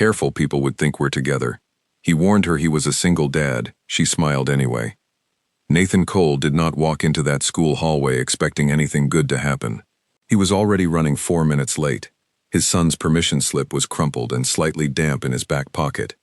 careful, people would think we're together. He warned her he was a single dad. She smiled anyway. Nathan Cole did not walk into that school hallway expecting anything good to happen. He was already running 4 minutes late. His son's permission slip was crumpled and slightly damp in his back pocket,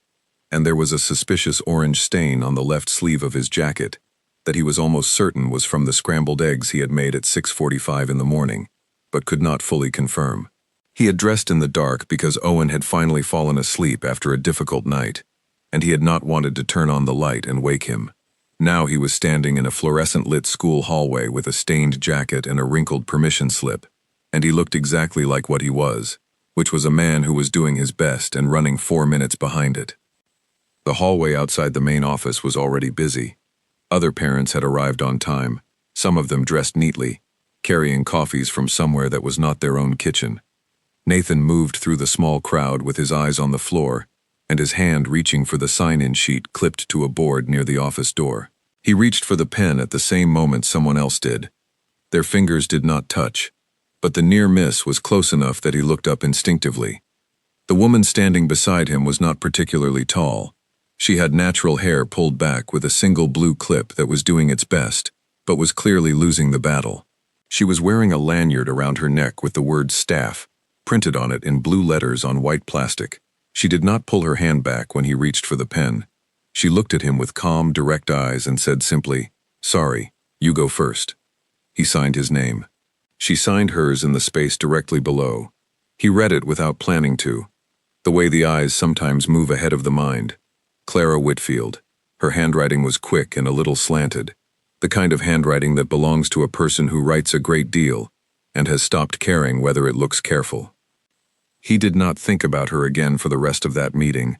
and there was a suspicious orange stain on the left sleeve of his jacket that he was almost certain was from the scrambled eggs he had made at 6:45 in the morning, but could not fully confirm. He had dressed in the dark because Owen had finally fallen asleep after a difficult night, and he had not wanted to turn on the light and wake him. Now he was standing in a fluorescent-lit school hallway with a stained jacket and a wrinkled permission slip, and he looked exactly like what he was, which was a man who was doing his best and running 4 minutes behind it. The hallway outside the main office was already busy. Other parents had arrived on time, some of them dressed neatly, carrying coffees from somewhere that was not their own kitchen. Nathan moved through the small crowd with his eyes on the floor and his hand reaching for the sign-in sheet clipped to a board near the office door. He reached for the pen at the same moment someone else did. Their fingers did not touch, but the near miss was close enough that he looked up instinctively. The woman standing beside him was not particularly tall. She had natural hair pulled back with a single blue clip that was doing its best, but was clearly losing the battle. She was wearing a lanyard around her neck with the word staff printed on it in blue letters on white plastic. She did not pull her hand back when he reached for the pen. She looked at him with calm, direct eyes and said simply, "Sorry, you go first." He signed his name. She signed hers in the space directly below. He read it without planning to, the way the eyes sometimes move ahead of the mind. Clara Whitfield. Her handwriting was quick and a little slanted, the kind of handwriting that belongs to a person who writes a great deal and has stopped caring whether it looks careful. He did not think about her again for the rest of that meeting.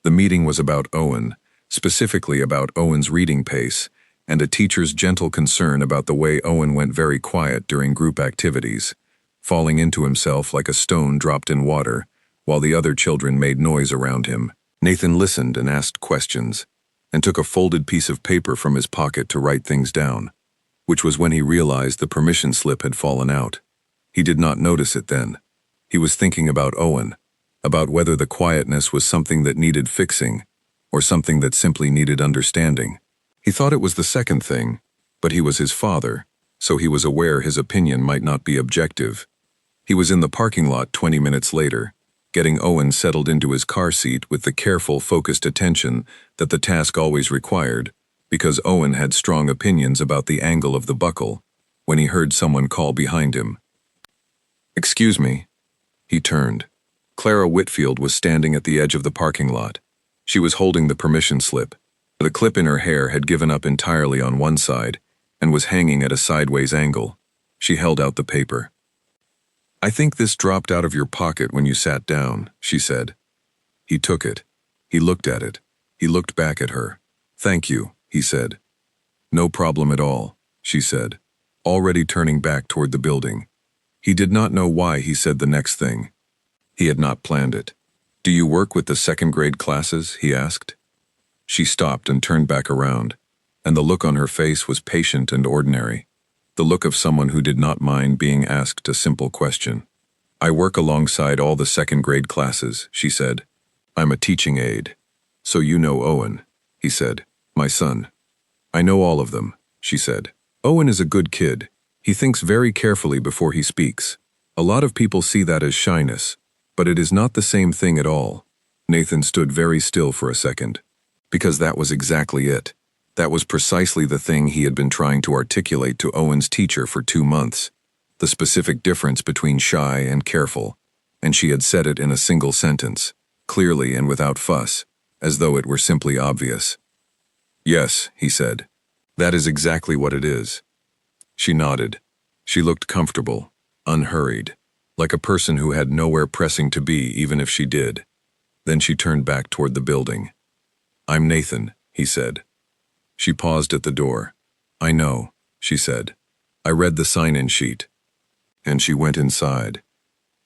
The meeting was about Owen, specifically about Owen's reading pace, and a teacher's gentle concern about the way Owen went very quiet during group activities, falling into himself like a stone dropped in water, while the other children made noise around him. Nathan listened and asked questions, and took a folded piece of paper from his pocket to write things down, which was when he realized the permission slip had fallen out. He did not notice it then. He was thinking about Owen, about whether the quietness was something that needed fixing, or something that simply needed understanding. He thought it was the second thing, but he was his father, so he was aware his opinion might not be objective. He was in the parking lot 20 minutes later, getting Owen settled into his car seat with the careful, focused attention that the task always required, because Owen had strong opinions about the angle of the buckle, when he heard someone call behind him. "Excuse me." He turned. Clara Whitfield was standing at the edge of the parking lot. She was holding the permission slip. The clip in her hair had given up entirely on one side and was hanging at a sideways angle. She held out the paper. "I think this dropped out of your pocket when you sat down," she said. He took it. He looked at it. He looked back at her. "Thank you," he said. "No problem at all," she said, already turning back toward the building. He did not know why he said the next thing. He had not planned it. "Do you work with the second-grade classes?" he asked. She stopped and turned back around, and the look on her face was patient and ordinary, the look of someone who did not mind being asked a simple question. "I work alongside all the second-grade classes," she said. "I'm a teaching aide." "So you know Owen," he said. "My son." "I know all of them," she said. "Owen is a good kid. He thinks very carefully before he speaks. A lot of people see that as shyness, but it is not the same thing at all." Nathan stood very still for a second, because that was exactly it. That was precisely the thing he had been trying to articulate to Owen's teacher for 2 months, the specific difference between shy and careful, and she had said it in a single sentence, clearly and without fuss, as though it were simply obvious. "Yes," he said. "That is exactly what it is." She nodded. She looked comfortable, unhurried, like a person who had nowhere pressing to be even if she did. Then she turned back toward the building. "I'm Nathan," he said. She paused at the door. "I know," she said. "I read the sign-in sheet." And she went inside.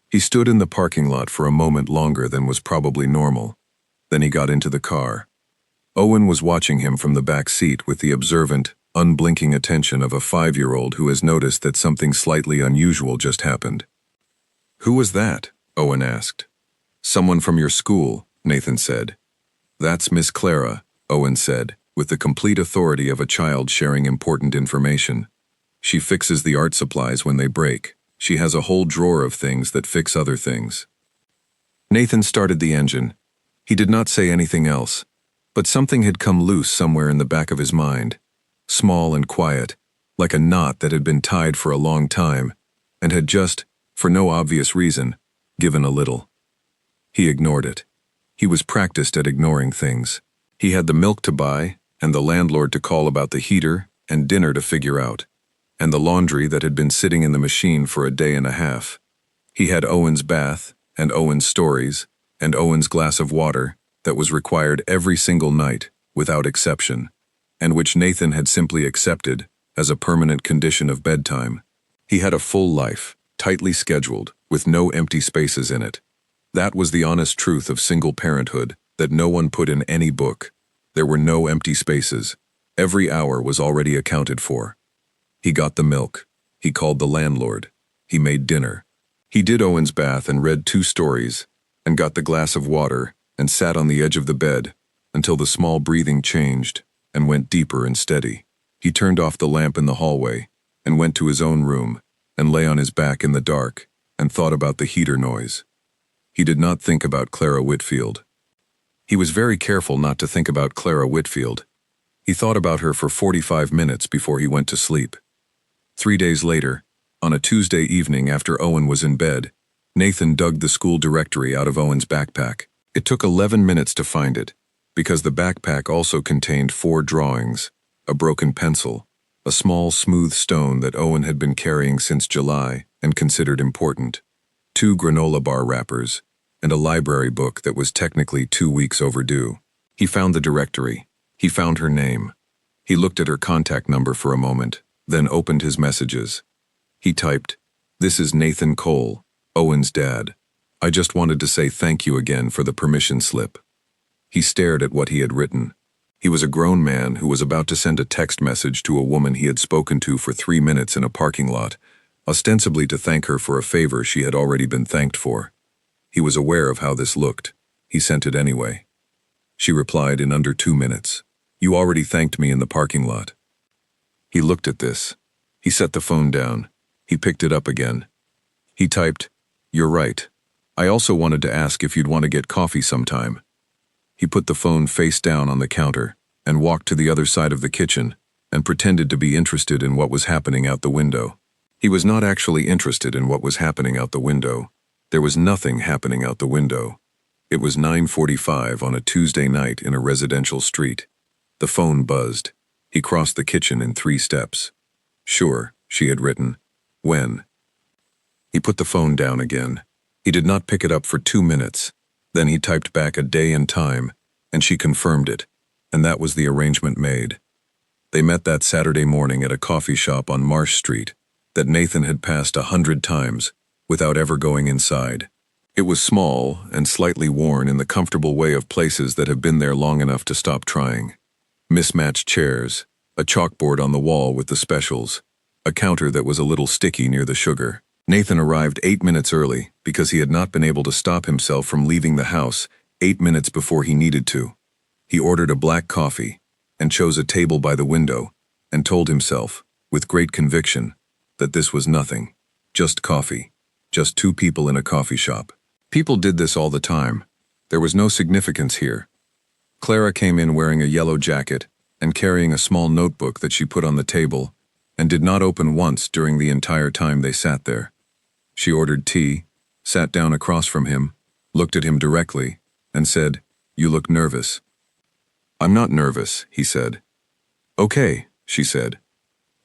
He stood in the parking lot for a moment longer than was probably normal. Then he got into the car. Owen was watching him from the back seat with the observant, unblinking attention of a 5-year-old who has noticed that something slightly unusual just happened. "Who was that?" Owen asked. "Someone from your school," Nathan said. That's Miss Clara, Owen said, with the complete authority of a child sharing important information. She fixes the art supplies when they break. She has a whole drawer of things that fix other things. Nathan started the engine. He did not say anything else, but something had come loose somewhere in the back of his mind, small and quiet, like a knot that had been tied for a long time, and had just, for no obvious reason, given a little. He ignored it. He was practiced at ignoring things. He had the milk to buy, and the landlord to call about the heater, and dinner to figure out, and the laundry that had been sitting in the machine for a day and a half. He had Owen's bath, and Owen's stories, and Owen's glass of water that was required every single night, without exception, and which Nathan had simply accepted as a permanent condition of bedtime. He had a full life, tightly scheduled, with no empty spaces in it. That was the honest truth of single parenthood that no one put in any book. There were no empty spaces. Every hour was already accounted for. He got the milk. He called the landlord. He made dinner. He did Owen's bath and read 2 stories, and got the glass of water and sat on the edge of the bed until the small breathing changed and went deeper and steady. He turned off the lamp in the hallway and went to his own room and lay on his back in the dark and thought about the heater noise. He did not think about Clara Whitfield. He was very careful not to think about Clara Whitfield. He thought about her for 45 minutes before he went to sleep. 3 days later, on a Tuesday evening after Owen was in bed, Nathan dug the school directory out of Owen's backpack. It took 11 minutes to find it, because the backpack also contained 4 drawings, a broken pencil, a small smooth stone that Owen had been carrying since July and considered important, 2 granola bar wrappers, and a library book that was technically 2 weeks overdue. He found the directory. He found her name. He looked at her contact number for a moment, then opened his messages. He typed, "This is Nathan Cole, Owen's dad. I just wanted to say thank you again for the permission slip." He stared at what he had written. He was a grown man who was about to send a text message to a woman he had spoken to for 3 minutes in a parking lot, ostensibly to thank her for a favor she had already been thanked for. He was aware of how this looked. He sent it anyway. She replied in under 2 minutes. "You already thanked me in the parking lot." He looked at this. He set the phone down. He picked it up again. He typed, "You're right. I also wanted to ask if you'd want to get coffee sometime." He put the phone face down on the counter and walked to the other side of the kitchen and pretended to be interested in what was happening out the window. He was not actually interested in what was happening out the window. There was nothing happening out the window. It was 9:45 on a Tuesday night in a residential street. The phone buzzed. He crossed the kitchen in 3 steps. "Sure," she had written. "When?" He put the phone down again. He did not pick it up for 2 minutes. Then he typed back a day and time, and she confirmed it, and that was the arrangement made. They met that Saturday morning at a coffee shop on Marsh Street that Nathan had passed 100 times without ever going inside. It was small and slightly worn in the comfortable way of places that have been there long enough to stop trying. Mismatched chairs, a chalkboard on the wall with the specials, a counter that was a little sticky near the sugar. Nathan arrived 8 minutes early because he had not been able to stop himself from leaving the house 8 minutes before he needed to. He ordered a black coffee and chose a table by the window and told himself, with great conviction, that this was nothing, just coffee, just 2 people in a coffee shop. People did this all the time. There was no significance here. Clara came in wearing a yellow jacket and carrying a small notebook that she put on the table and did not open once during the entire time they sat there. She ordered tea, sat down across from him, looked at him directly, and said, "You look nervous." "I'm not nervous," he said. "Okay," she said.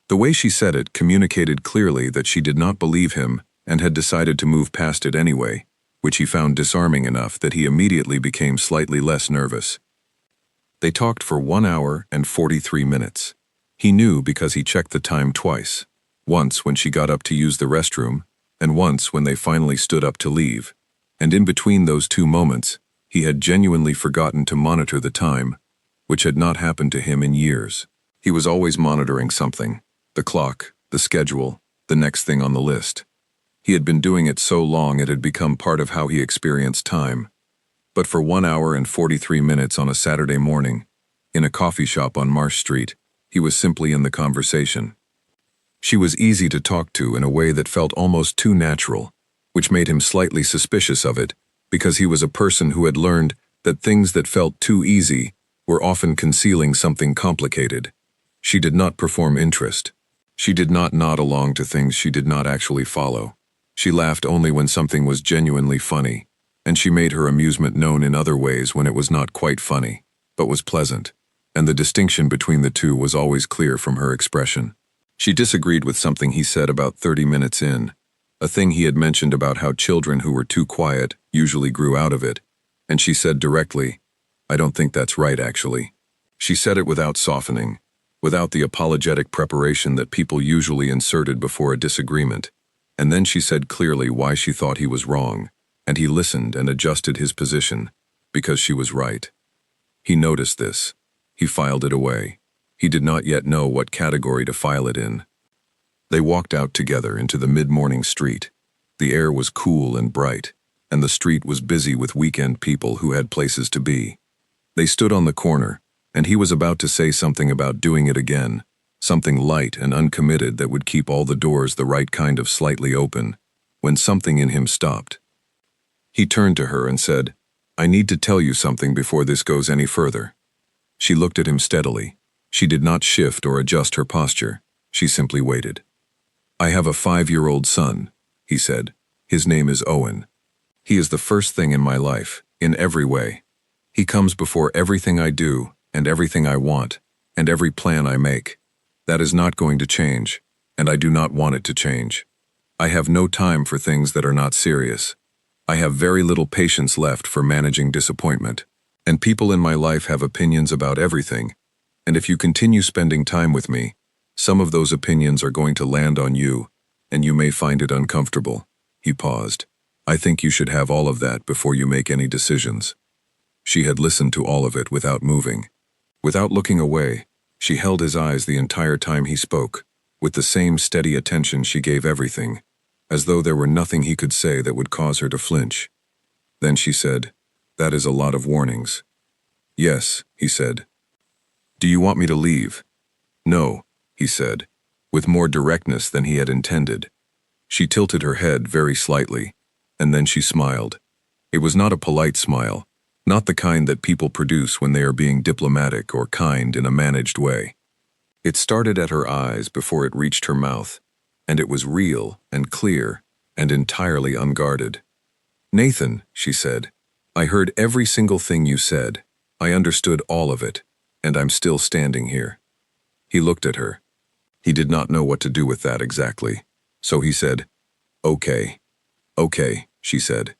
The way she said it communicated clearly that she did not believe him and had decided to move past it anyway, which he found disarming enough that he immediately became slightly less nervous. They talked for 1 hour and 43 minutes. He knew because he checked the time twice, once when she got up to use the restroom, and once when they finally stood up to leave, and in between those 2 moments, he had genuinely forgotten to monitor the time, which had not happened to him in years. He was always monitoring something, the clock, the schedule, the next thing on the list. He had been doing it so long it had become part of how he experienced time. But for 1 hour and 43 minutes on a Saturday morning, in a coffee shop on Marsh Street, he was simply in the conversation. She was easy to talk to in a way that felt almost too natural, which made him slightly suspicious of it, because he was a person who had learned that things that felt too easy were often concealing something complicated. She did not perform interest. She did not nod along to things she did not actually follow. She laughed only when something was genuinely funny, and she made her amusement known in other ways when it was not quite funny, but was pleasant, and the distinction between the two was always clear from her expression. She disagreed with something he said about 30 minutes in, a thing he had mentioned about how children who were too quiet usually grew out of it, and she said directly, "I don't think that's right, actually." She said it without softening, without the apologetic preparation that people usually inserted before a disagreement, and then she said clearly why she thought he was wrong, and he listened and adjusted his position, because she was right. He noticed this. He filed it away. He did not yet know what category to file it in. They walked out together into the mid-morning street. The air was cool and bright, and the street was busy with weekend people who had places to be. They stood on the corner, and he was about to say something about doing it again, something light and uncommitted that would keep all the doors the right kind of slightly open, when something in him stopped. He turned to her and said, "I need to tell you something before this goes any further." She looked at him steadily. She did not shift or adjust her posture. She simply waited. "I have a 5-year-old son," he said. "His name is Owen. He is the first thing in my life, in every way. He comes before everything I do, and everything I want, and every plan I make. That is not going to change, and I do not want it to change. I have no time for things that are not serious. I have very little patience left for managing disappointment, and people in my life have opinions about everything, and if you continue spending time with me, some of those opinions are going to land on you, and you may find it uncomfortable." He paused. "I think you should have all of that before you make any decisions." She had listened to all of it without moving. Without looking away, she held his eyes the entire time he spoke, with the same steady attention she gave everything, as though there were nothing he could say that would cause her to flinch. Then she said, "That is a lot of warnings." "Yes," he said. "Do you want me to leave?" "No," he said, with more directness than he had intended. She tilted her head very slightly, and then she smiled. It was not a polite smile, not the kind that people produce when they are being diplomatic or kind in a managed way. It started at her eyes before it reached her mouth, and it was real and clear and entirely unguarded. "Nathan," she said, "I heard every single thing you said. I understood all of it, and I'm still standing here." He looked at her. He did not know what to do with that exactly, so he said, "Okay." "Okay," she said.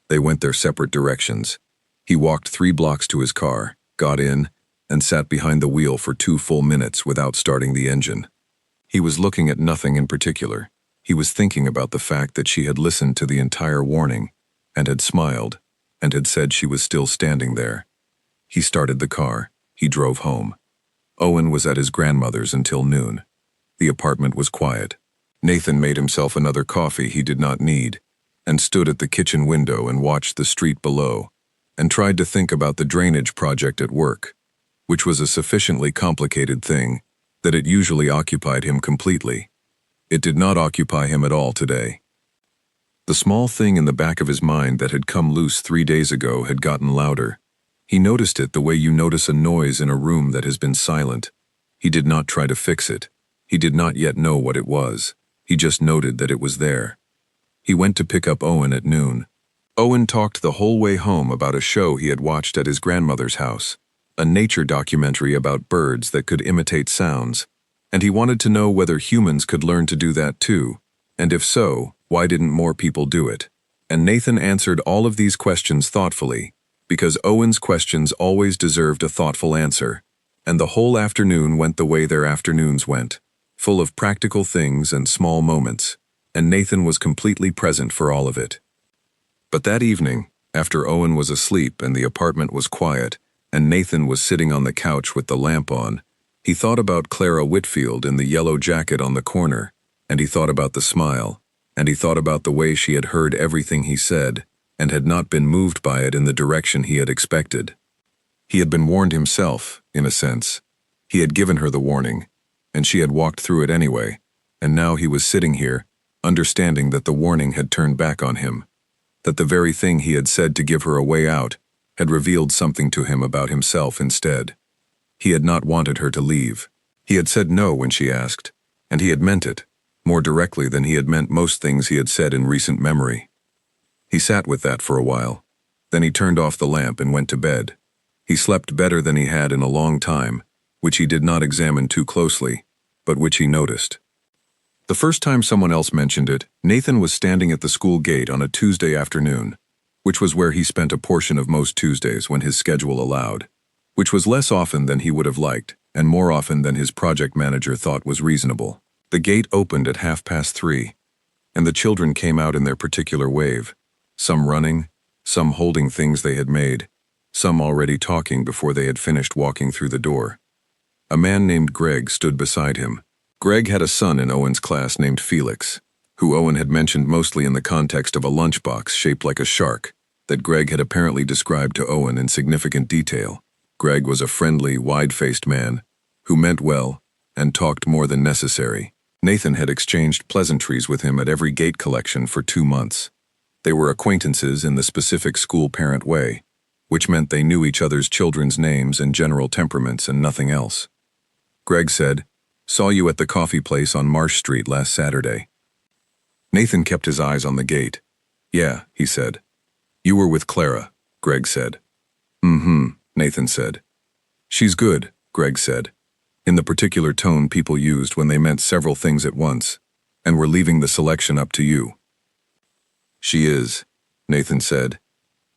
They went their separate directions. He walked 3 blocks to his car, got in, and sat behind the wheel for 2 full minutes without starting the engine. He was looking at nothing in particular. He was thinking about the fact that she had listened to the entire warning, and had smiled, and had said she was still standing there. He started the car. He drove home. Owen was at his grandmother's until noon. The apartment was quiet. Nathan made himself another coffee he did not need, and stood at the kitchen window and watched the street below, and tried to think about the drainage project at work, which was a sufficiently complicated thing that it usually occupied him completely. It did not occupy him at all today. The small thing in the back of his mind that had come loose 3 days ago had gotten louder. He noticed it the way you notice a noise in a room that has been silent. He did not try to fix it. He did not yet know what it was. He just noted that it was there. He went to pick up Owen at noon. Owen talked the whole way home about a show he had watched at his grandmother's house, a nature documentary about birds that could imitate sounds, and he wanted to know whether humans could learn to do that too, and if so, why didn't more people do it? And Nathan answered all of these questions thoughtfully, because Owen's questions always deserved a thoughtful answer, and the whole afternoon went the way their afternoons went, full of practical things and small moments, and Nathan was completely present for all of it. But that evening, after Owen was asleep and the apartment was quiet, and Nathan was sitting on the couch with the lamp on, he thought about Clara Whitfield in the yellow jacket on the corner, and he thought about the smile, and he thought about the way she had heard everything he said, and had not been moved by it in the direction he had expected. He had been warned himself, in a sense. He had given her the warning, and she had walked through it anyway, and now he was sitting here, understanding that the warning had turned back on him, that the very thing he had said to give her a way out had revealed something to him about himself instead. He had not wanted her to leave. He had said no when she asked, and he had meant it, more directly than he had meant most things he had said in recent memory. He sat with that for a while. Then he turned off the lamp and went to bed. He slept better than he had in a long time, which he did not examine too closely, but which he noticed. The first time someone else mentioned it, Nathan was standing at the school gate on a Tuesday afternoon, which was where he spent a portion of most Tuesdays when his schedule allowed, which was less often than he would have liked, and more often than his project manager thought was reasonable. The gate opened at 3:30, and the children came out in their particular wave, some running, some holding things they had made, some already talking before they had finished walking through the door. A man named Greg stood beside him. Greg had a son in Owen's class named Felix, who Owen had mentioned mostly in the context of a lunchbox shaped like a shark that Greg had apparently described to Owen in significant detail. Greg was a friendly, wide-faced man who meant well and talked more than necessary. Nathan had exchanged pleasantries with him at every gate collection for 2 months. They were acquaintances in the specific school parent way, which meant they knew each other's children's names and general temperaments and nothing else. Greg said, "Saw you at the coffee place on Marsh Street last Saturday." Nathan kept his eyes on the gate. "Yeah," he said. "You were with Clara," Greg said. "Mm-hmm," Nathan said. "She's good," Greg said, in the particular tone people used when they meant several things at once, and were leaving the selection up to you. "She is," Nathan said.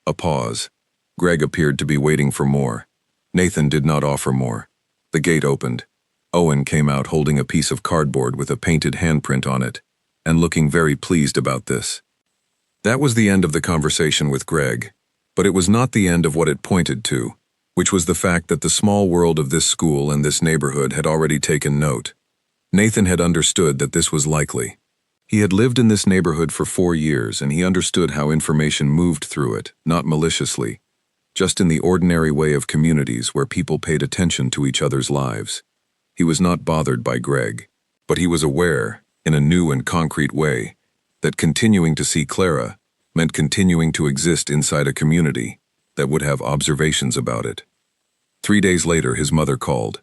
A pause. Greg appeared to be waiting for more. Nathan did not offer more. The gate opened. Owen came out holding a piece of cardboard with a painted handprint on it, and looking very pleased about this. That was the end of the conversation with Greg, but it was not the end of what it pointed to, which was the fact that the small world of this school and this neighborhood had already taken note. Nathan had understood that this was likely. He had lived in this neighborhood for 4 years, and he understood how information moved through it, not maliciously, just in the ordinary way of communities where people paid attention to each other's lives. He was not bothered by Greg, but he was aware, in a new and concrete way, that continuing to see Clara meant continuing to exist inside a community that would have observations about it. 3 days later, his mother called.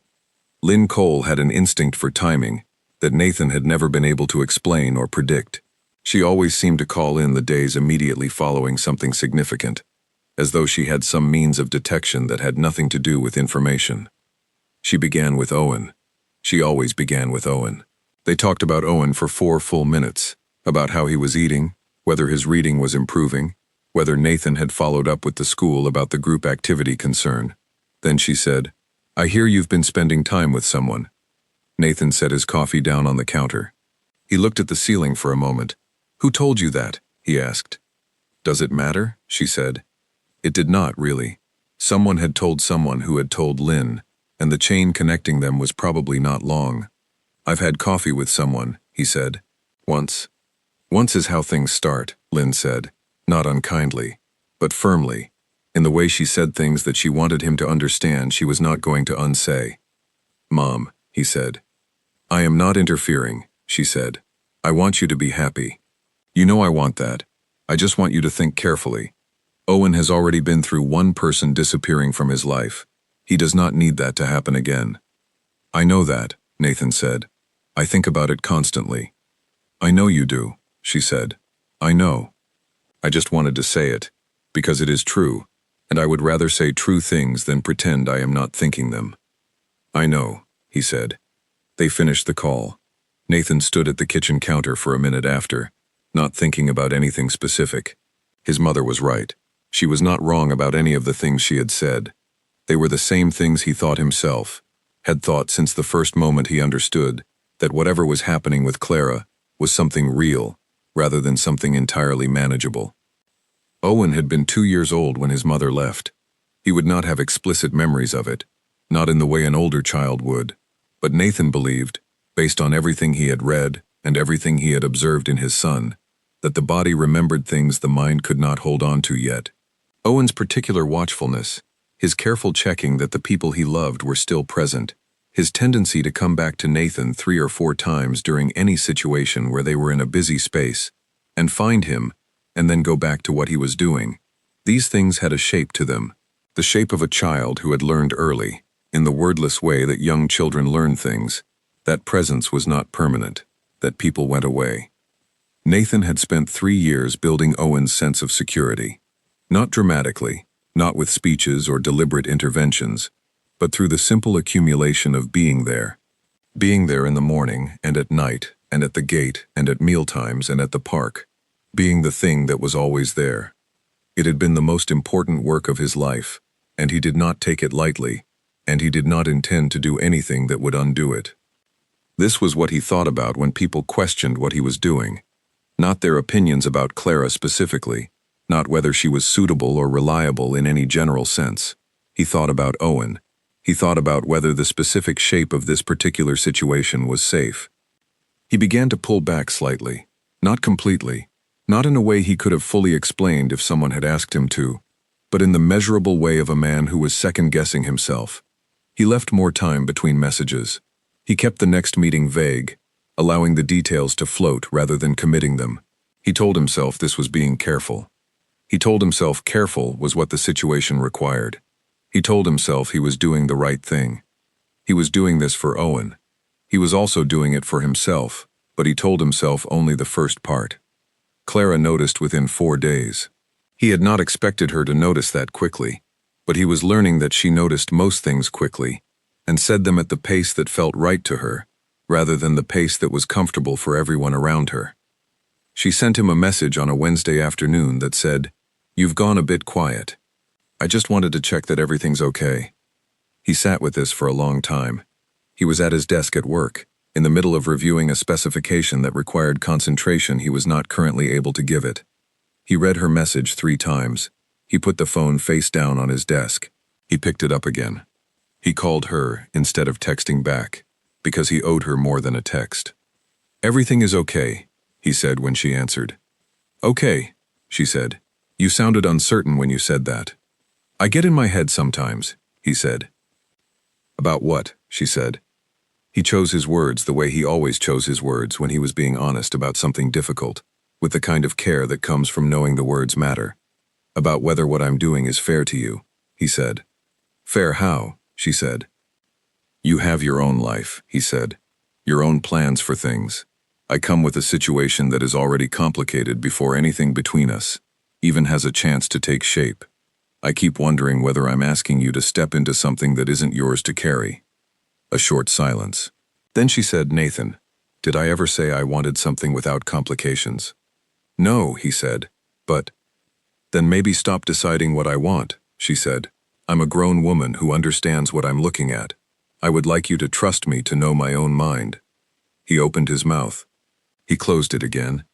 Lynn Cole had an instinct for timing that Nathan had never been able to explain or predict. She always seemed to call in the days immediately following something significant, as though she had some means of detection that had nothing to do with information. She began with Owen. She always began with Owen. They talked about Owen for 4 full minutes, about how he was eating, whether his reading was improving, whether Nathan had followed up with the school about the group activity concern. Then she said, "I hear you've been spending time with someone." Nathan set his coffee down on the counter. He looked at the ceiling for a moment. "Who told you that?" he asked. "Does it matter?" she said. It did not, really. Someone had told someone who had told Lynn, and the chain connecting them was probably not long. "I've had coffee with someone," he said. "Once." "Once is how things start," Lynn said, not unkindly, but firmly, in the way she said things that she wanted him to understand she was not going to unsay. "Mom," he said. "I am not interfering," she said. "I want you to be happy. You know I want that. I just want you to think carefully. Owen has already been through one person disappearing from his life. He does not need that to happen again." "I know that," Nathan said. "I think about it constantly." "I know you do," she said. "I know. I just wanted to say it, because it is true, and I would rather say true things than pretend I am not thinking them." "I know," he said. They finished the call. Nathan stood at the kitchen counter for a minute after, not thinking about anything specific. His mother was right. She was not wrong about any of the things she had said. They were the same things he thought himself, had thought since the first moment he understood that whatever was happening with Clara was something real, rather than something entirely manageable. Owen had been 2 years old when his mother left. He would not have explicit memories of it, not in the way an older child would, but Nathan believed, based on everything he had read and everything he had observed in his son, that the body remembered things the mind could not hold on to yet. Owen's particular watchfulness, his careful checking that the people he loved were still present, his tendency to come back to Nathan 3 or 4 times during any situation where they were in a busy space, and find him, and then go back to what he was doing. These things had a shape to them, the shape of a child who had learned early, in the wordless way that young children learn things, that presence was not permanent, that people went away. Nathan had spent 3 years building Owen's sense of security. Not dramatically, not with speeches or deliberate interventions, but through the simple accumulation of being there. Being there in the morning and at night and at the gate and at mealtimes and at the park. Being the thing that was always there. It had been the most important work of his life, and he did not take it lightly, and he did not intend to do anything that would undo it. This was what he thought about when people questioned what he was doing. Not their opinions about Clara specifically, not whether she was suitable or reliable in any general sense. He thought about Owen. He thought about whether the specific shape of this particular situation was safe. He began to pull back slightly, not completely, not in a way he could have fully explained if someone had asked him to, but in the measurable way of a man who was second-guessing himself. He left more time between messages. He kept the next meeting vague, allowing the details to float rather than committing them. He told himself this was being careful. He told himself careful was what the situation required. He told himself he was doing the right thing. He was doing this for Owen. He was also doing it for himself, but he told himself only the first part. Clara noticed within 4 days. He had not expected her to notice that quickly, but he was learning that she noticed most things quickly, and said them at the pace that felt right to her, rather than the pace that was comfortable for everyone around her. She sent him a message on a Wednesday afternoon that said, "You've gone a bit quiet. I just wanted to check that everything's okay." He sat with this for a long time. He was at his desk at work, in the middle of reviewing a specification that required concentration he was not currently able to give it. He read her message 3 times. He put the phone face down on his desk. He picked it up again. He called her instead of texting back, because he owed her more than a text. "Everything is okay," he said when she answered. "Okay," she said. "You sounded uncertain when you said that." "I get in my head sometimes," he said. "About what?" she said. He chose his words the way he always chose his words when he was being honest about something difficult, with the kind of care that comes from knowing the words matter. "About whether what I'm doing is fair to you," he said. "Fair how?" she said. "You have your own life," he said. "Your own plans for things. I come with a situation that is already complicated before anything between us even has a chance to take shape. I keep wondering whether I'm asking you to step into something that isn't yours to carry." A short silence. Then she said, "Nathan, did I ever say I wanted something without complications?" "No," he said, "but—" "Then maybe stop deciding what I want," she said. "I'm a grown woman who understands what I'm looking at. I would like you to trust me to know my own mind." He opened his mouth. He closed it again.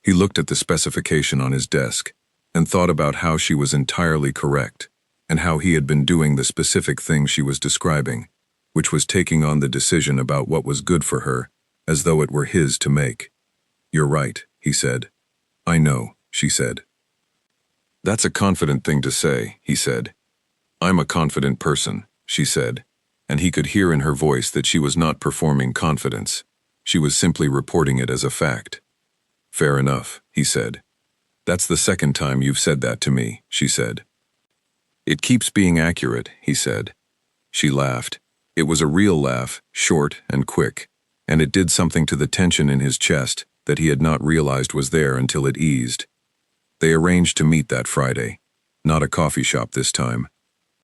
He looked at the specification on his desk and thought about how she was entirely correct and how he had been doing the specific thing she was describing, which was taking on the decision about what was good for her as though it were his to make. "You're right," he said. "I know," she said. "That's a confident thing to say," he said. "I'm a confident person," she said, and he could hear in her voice that she was not performing confidence. She was simply reporting it as a fact. "Fair enough," he said. "That's the second time you've said that to me," she said. "It keeps being accurate," he said. She laughed. It was a real laugh, short and quick, and it did something to the tension in his chest that he had not realized was there until it eased. They arranged to meet that Friday. Not a coffee shop this time.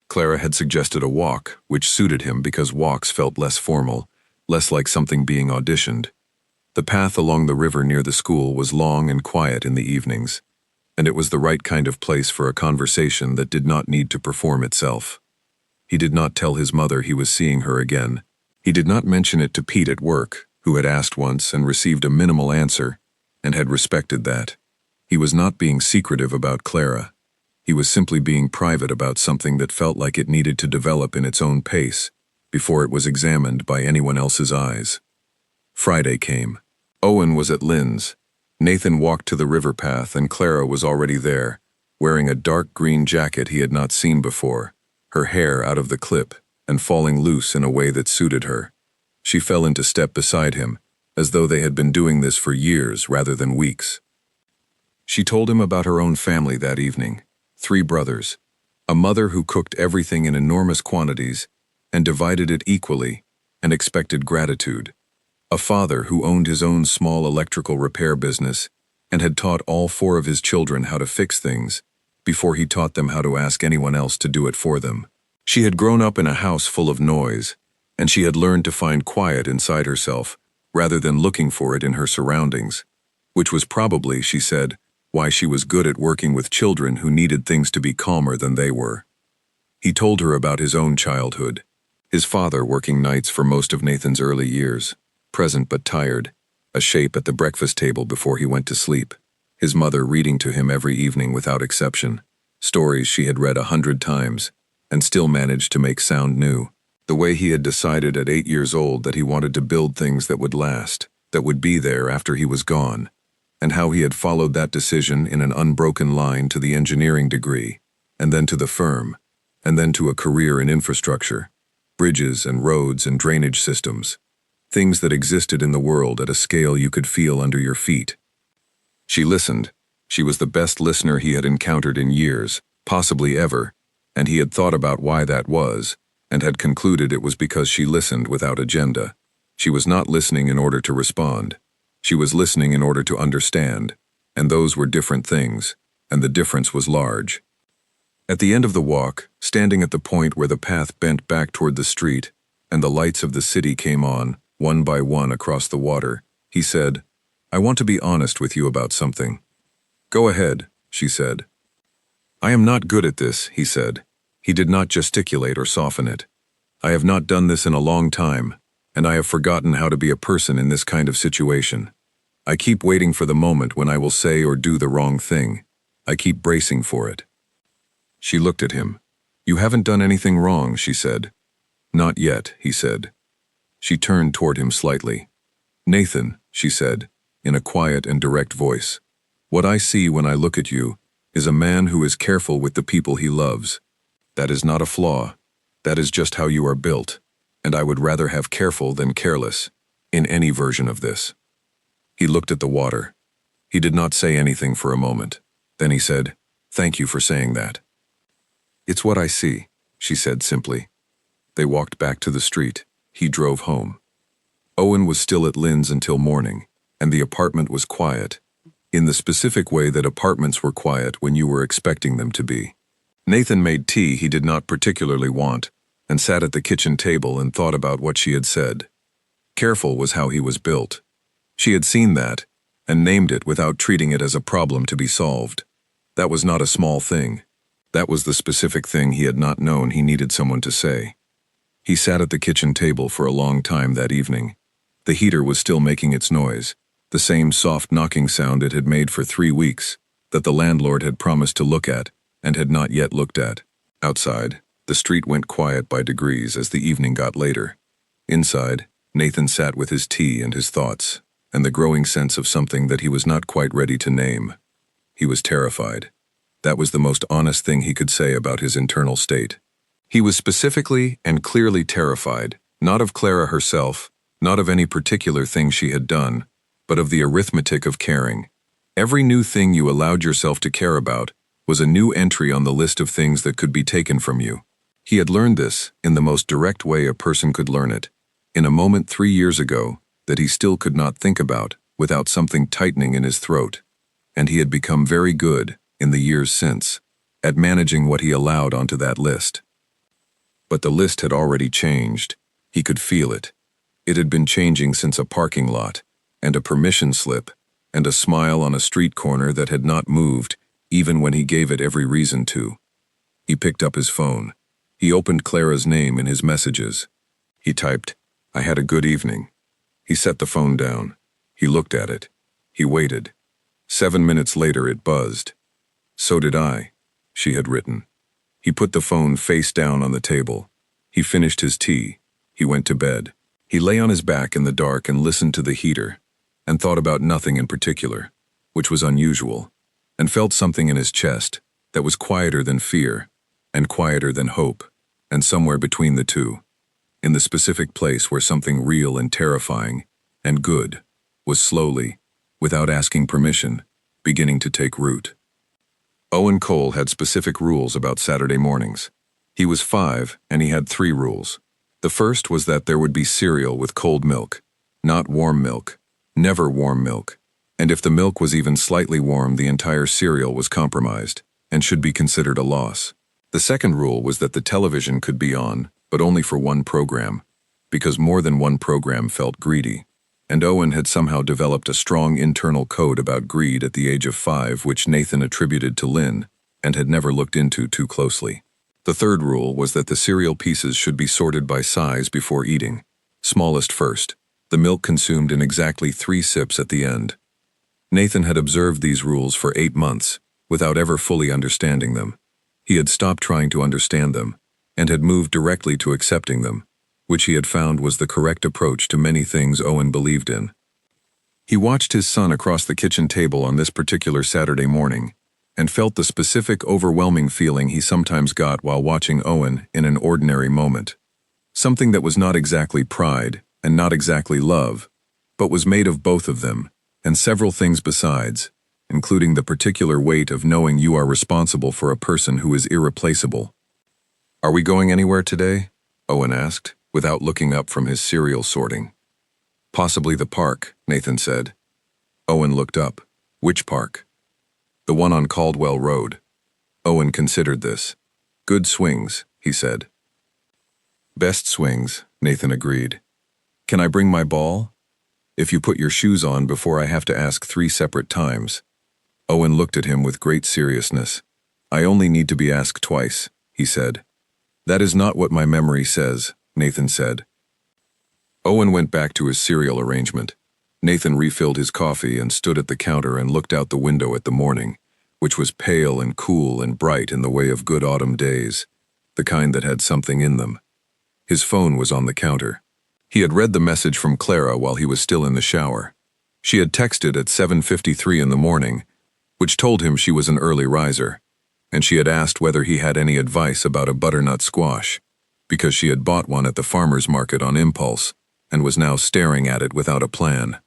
Clara had suggested a walk, which suited him because walks felt less formal, less like something being auditioned. The path along the river near the school was long and quiet in the evenings, and it was the right kind of place for a conversation that did not need to perform itself. He did not tell his mother he was seeing her again. He did not mention it to Pete at work, who had asked once and received a minimal answer, and had respected that. He was not being secretive about Clara. He was simply being private about something that felt like it needed to develop in its own pace, before it was examined by anyone else's eyes. Friday came. Owen was at Lynn's. Nathan walked to the river path and Clara was already there, wearing a dark green jacket he had not seen before, her hair out of the clip and falling loose in a way that suited her. She fell into step beside him, as though they had been doing this for years rather than weeks. She told him about her own family that evening, 3 brothers, a mother who cooked everything in enormous quantities and divided it equally and expected gratitude, a father who owned his own small electrical repair business and had taught all 4 of his children how to fix things before he taught them how to ask anyone else to do it for them. She had grown up in a house full of noise, and she had learned to find quiet inside herself rather than looking for it in her surroundings, which was probably, she said, why she was good at working with children who needed things to be calmer than they were. He told her about his own childhood, his father working nights for most of Nathan's early years, present but tired, a shape at the breakfast table before he went to sleep, his mother reading to him every evening without exception, stories she had read 100 times, and still managed to make sound new. The way he had decided at 8 years old that he wanted to build things that would last, that would be there after he was gone, and how he had followed that decision in an unbroken line to the engineering degree, and then to the firm, and then to a career in infrastructure, bridges and roads and drainage systems, things that existed in the world at a scale you could feel under your feet. She listened. She was the best listener he had encountered in years, possibly ever, and he had thought about why that was, and had concluded it was because she listened without agenda. She was not listening in order to respond. She was listening in order to understand, and those were different things, and the difference was large. At the end of the walk, standing at the point where the path bent back toward the street, and the lights of the city came on, one by one across the water, he said, "I want to be honest with you about something." "Go ahead," she said. "I am not good at this," he said. He did not gesticulate or soften it. "I have not done this in a long time, and I have forgotten how to be a person in this kind of situation. I keep waiting for the moment when I will say or do the wrong thing. I keep bracing for it." She looked at him. "You haven't done anything wrong," she said. "Not yet," he said. She turned toward him slightly. "Nathan," she said, in a quiet and direct voice, "what I see when I look at you is a man who is careful with the people he loves. That is not a flaw. That is just how you are built, and I would rather have careful than careless, in any version of this." He looked at the water. He did not say anything for a moment. Then he said, "Thank you for saying that." "It's what I see," she said simply. They walked back to the street. He drove home. Owen was still at Lynn's until morning, and the apartment was quiet, in the specific way that apartments were quiet when you were expecting them to be. Nathan made tea he did not particularly want, and sat at the kitchen table and thought about what she had said. Careful was how he was built. She had seen that, and named it without treating it as a problem to be solved. That was not a small thing. That was the specific thing he had not known he needed someone to say. He sat at the kitchen table for a long time that evening. The heater was still making its noise, the same soft knocking sound it had made for 3 weeks, that the landlord had promised to look at, and had not yet looked at. Outside, the street went quiet by degrees as the evening got later. Inside, Nathan sat with his tea and his thoughts, and the growing sense of something that he was not quite ready to name. He was terrified. That was the most honest thing he could say about his internal state. He was specifically and clearly terrified, not of Clara herself, not of any particular thing she had done, but of the arithmetic of caring. Every new thing you allowed yourself to care about was a new entry on the list of things that could be taken from you. He had learned this in the most direct way a person could learn it, in a moment 3 years ago that he still could not think about without something tightening in his throat, and he had become very good, in the years since, at managing what he allowed onto that list. But the list had already changed. He could feel it. It had been changing since a parking lot, and a permission slip, and a smile on a street corner that had not moved, even when he gave it every reason to. He picked up his phone. He opened Clara's name in his messages. He typed, "I had a good evening." He set the phone down. He looked at it. He waited. 7 minutes later it buzzed. "So did I," she had written. He put the phone face down on the table. He finished his tea. He went to bed. He lay on his back in the dark and listened to the heater, and thought about nothing in particular. which was unusual, and felt something in his chest that was quieter than fear, and quieter than hope, and somewhere between the two, in the specific place where something real and terrifying, and good, was slowly, without asking permission, beginning to take root. Owen Cole had specific rules about Saturday mornings. He was 5, and he had 3 rules. The first was that there would be cereal with cold milk, not warm milk, never warm milk, and if the milk was even slightly warm, the entire cereal was compromised and should be considered a loss. The second rule was that the television could be on, but only for one program, because more than one program felt greedy, and Owen had somehow developed a strong internal code about greed at the age of 5, which Nathan attributed to Lynn and had never looked into too closely. The third rule was that the cereal pieces should be sorted by size before eating, smallest first, the milk consumed in exactly 3 sips at the end. Nathan had observed these rules for 8 months, without ever fully understanding them. He had stopped trying to understand them, and had moved directly to accepting them, which he had found was the correct approach to many things Owen believed in. He watched his son across the kitchen table on this particular Saturday morning, and felt the specific overwhelming feeling he sometimes got while watching Owen in an ordinary moment. Something that was not exactly pride, and not exactly love, but was made of both of them, and several things besides, including the particular weight of knowing you are responsible for a person who is irreplaceable. "Are we going anywhere today?" Owen asked, without looking up from his cereal sorting. "Possibly the park," Nathan said. Owen looked up. "Which park?" "The one on Caldwell Road." Owen considered this. "Good swings," he said. "Best swings," Nathan agreed. "Can I bring my ball?" "If you put your shoes on before I have to ask 3 separate times." Owen looked at him with great seriousness. "I only need to be asked twice," he said. "That is not what my memory says," Nathan said. Owen went back to his cereal arrangement. Nathan refilled his coffee and stood at the counter and looked out the window at the morning, which was pale and cool and bright in the way of good autumn days, the kind that had something in them. His phone was on the counter. He had read the message from Clara while he was still in the shower. She had texted at 7:53 in the morning, which told him she was an early riser, and she had asked whether he had any advice about a butternut squash, because she had bought one at the farmer's market on impulse and was now staring at it without a plan.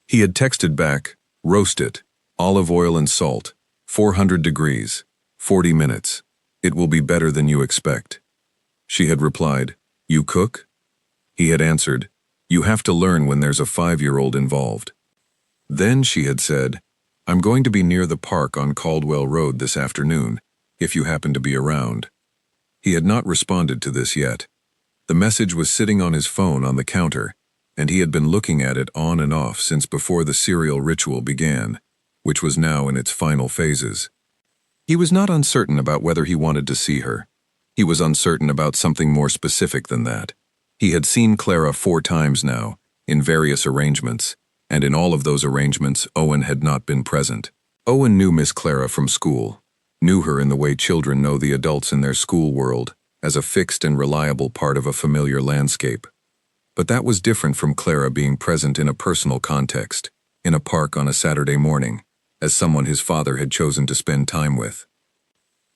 He had texted back, "Roast it, olive oil and salt, 400 degrees, 40 minutes. It will be better than you expect." She had replied, "You cook?" He had answered, "You have to learn when there's a 5-year-old involved." Then she had said, "I'm going to be near the park on Caldwell Road this afternoon, if you happen to be around." He had not responded to this yet. The message was sitting on his phone on the counter, and he had been looking at it on and off since before the cereal ritual began, which was now in its final phases. He was not uncertain about whether he wanted to see her. He was uncertain about something more specific than that. He had seen Clara 4 times now, in various arrangements, and in all of those arrangements Owen had not been present. Owen knew Miss Clara from school, knew her in the way children know the adults in their school world, as a fixed and reliable part of a familiar landscape. But that was different from Clara being present in a personal context, in a park on a Saturday morning, as someone his father had chosen to spend time with.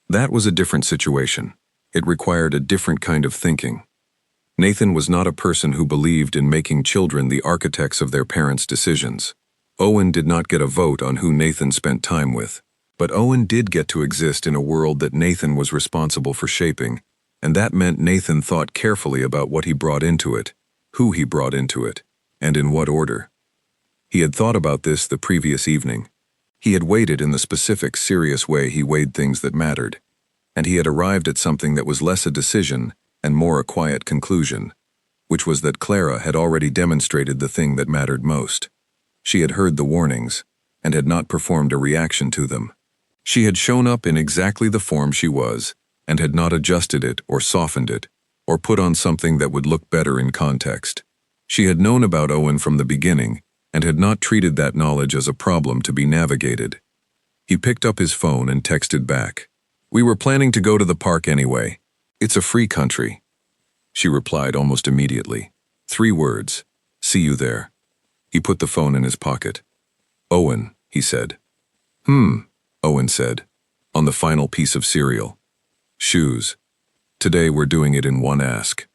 That was a different situation. It required a different kind of thinking. Nathan was not a person who believed in making children the architects of their parents' decisions. Owen did not get a vote on who Nathan spent time with, but Owen did get to exist in a world that Nathan was responsible for shaping, and that meant Nathan thought carefully about what he brought into it, who he brought into it, and in what order. He had thought about this the previous evening. He had weighed it in the specific, serious way he weighed things that mattered, and he had arrived at something that was less a decision and more a quiet conclusion, which was that Clara had already demonstrated the thing that mattered most. She had heard the warnings, and had not performed a reaction to them. She had shown up in exactly the form she was, and had not adjusted it or softened it, or put on something that would look better in context. She had known about Owen from the beginning, and had not treated that knowledge as a problem to be navigated. He picked up his phone and texted back, "We were planning to go to the park anyway. It's a free country." She replied almost immediately. 3 words, "See you there." He put the phone in his pocket. "Owen, he said. Owen said, on the final piece of cereal. Shoes. Today we're doing it in one ask.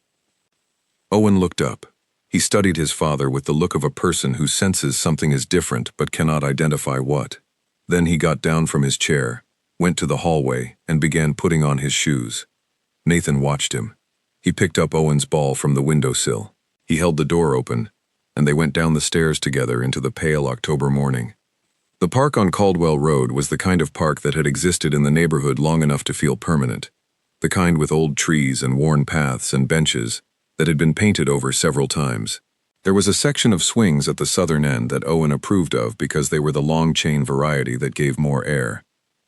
Owen looked up. He studied his father with the look of a person who senses something is different but cannot identify what. Then he got down from his chair, went to the hallway, and began putting on his shoes. Nathan watched him. He picked up Owen's ball from the windowsill. He held the door open, and they went down the stairs together into the pale October morning. The park on Caldwell Road was the kind of park that had existed in the neighborhood long enough to feel permanent, the kind with old trees and worn paths and benches that had been painted over several times. There was a section of swings at the southern end that Owen approved of because they were the long chain variety that gave more air.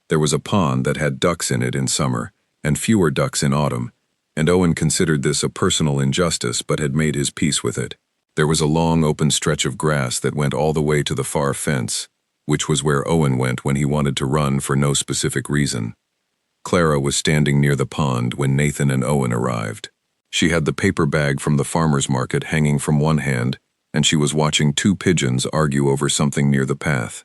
There was a pond that had ducks in it in summer and fewer ducks in autumn, and Owen considered this a personal injustice but had made his peace with it. There was a long open stretch of grass that went all the way to the far fence, which was where Owen went when he wanted to run for no specific reason. Clara was standing near the pond when Nathan and Owen arrived. She had the paper bag from the farmer's market hanging from one hand, and she was watching two pigeons argue over something near the path.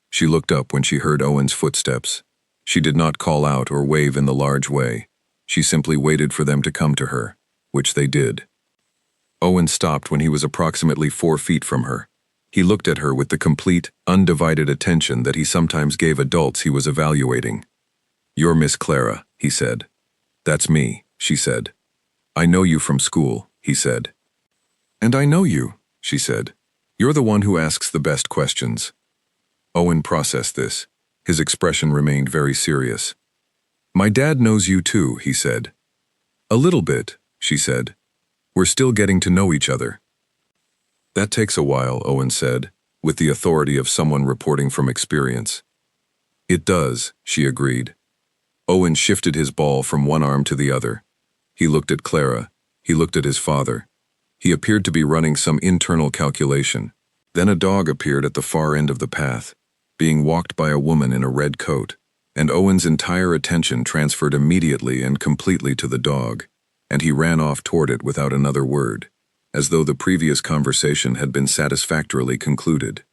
She looked up when she heard Owen's footsteps. She did not call out or wave in the large way. She simply waited for them to come to her, which they did. Owen stopped when he was approximately 4 feet from her. He looked at her with the complete, undivided attention that he sometimes gave adults he was evaluating. "You're Miss Clara," he said. "That's me," she said. "I know you from school," he said. "And I know you," she said. "You're the one who asks the best questions." Owen processed this. His expression remained very serious. "My dad knows you too," he said. "A little bit," she said. "We're still getting to know each other." "That takes a while," Owen said, with the authority of someone reporting from experience. "It does," she agreed. Owen shifted his ball from one arm to the other. He looked at Clara. He looked at his father. He appeared to be running some internal calculation. Then a dog appeared at the far end of the path, being walked by a woman in a red coat, and Owen's entire attention transferred immediately and completely to the dog, and he ran off toward it without another word, as though the previous conversation had been satisfactorily concluded.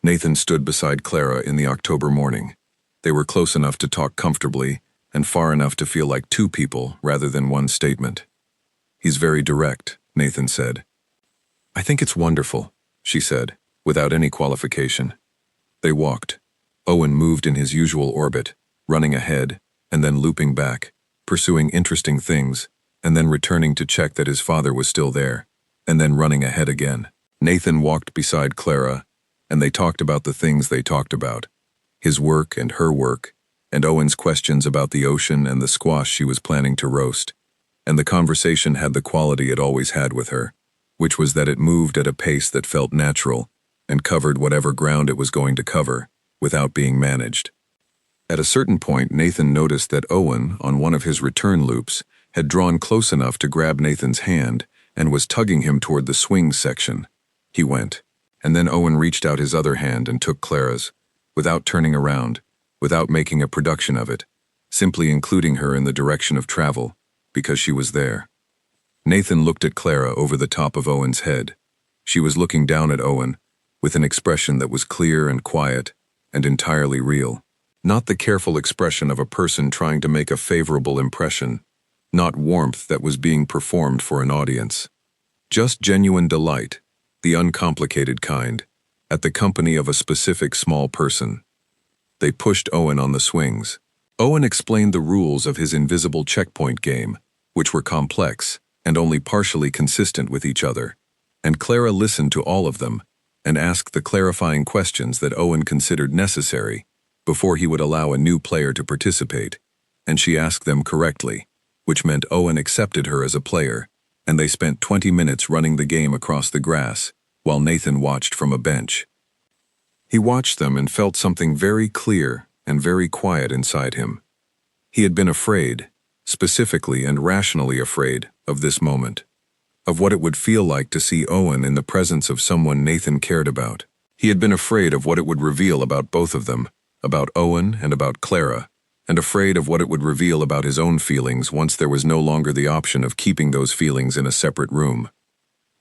Nathan stood beside Clara in the October morning. They were close enough to talk comfortably, and far enough to feel like two people rather than one statement. "He's very direct," Nathan said. "I think it's wonderful," she said, without any qualification. They walked. Owen moved in his usual orbit, running ahead, and then looping back, pursuing interesting things, and then returning to check that his father was still there, and then running ahead again. Nathan walked beside Clara, and they talked about the things they talked about, his work and her work, and Owen's questions about the ocean and the squash she was planning to roast. And the conversation had the quality it always had with her, which was that it moved at a pace that felt natural and covered whatever ground it was going to cover, without being managed. At a certain point, Nathan noticed that Owen, on one of his return loops, had drawn close enough to grab Nathan's hand and was tugging him toward the swings section. He went, and then Owen reached out his other hand and took Clara's, without turning around, without making a production of it, simply including her in the direction of travel, because she was there. Nathan looked at Clara over the top of Owen's head. She was looking down at Owen, with an expression that was clear and quiet, and entirely real. Not the careful expression of a person trying to make a favorable impression, not warmth that was being performed for an audience. Just genuine delight, the uncomplicated kind, at the company of a specific small person. They pushed Owen on the swings. Owen explained the rules of his invisible checkpoint game, which were complex and only partially consistent with each other, and Clara listened to all of them and asked the clarifying questions that Owen considered necessary before he would allow a new player to participate, and she asked them correctly, which meant Owen accepted her as a player, and they spent 20 minutes running the game across the grass, while Nathan watched from a bench. He watched them and felt something very clear and very quiet inside him. He had been afraid, specifically and rationally afraid, of this moment, of what it would feel like to see Owen in the presence of someone Nathan cared about. He had been afraid of what it would reveal about both of them, about Owen and about Clara, and afraid of what it would reveal about his own feelings once there was no longer the option of keeping those feelings in a separate room.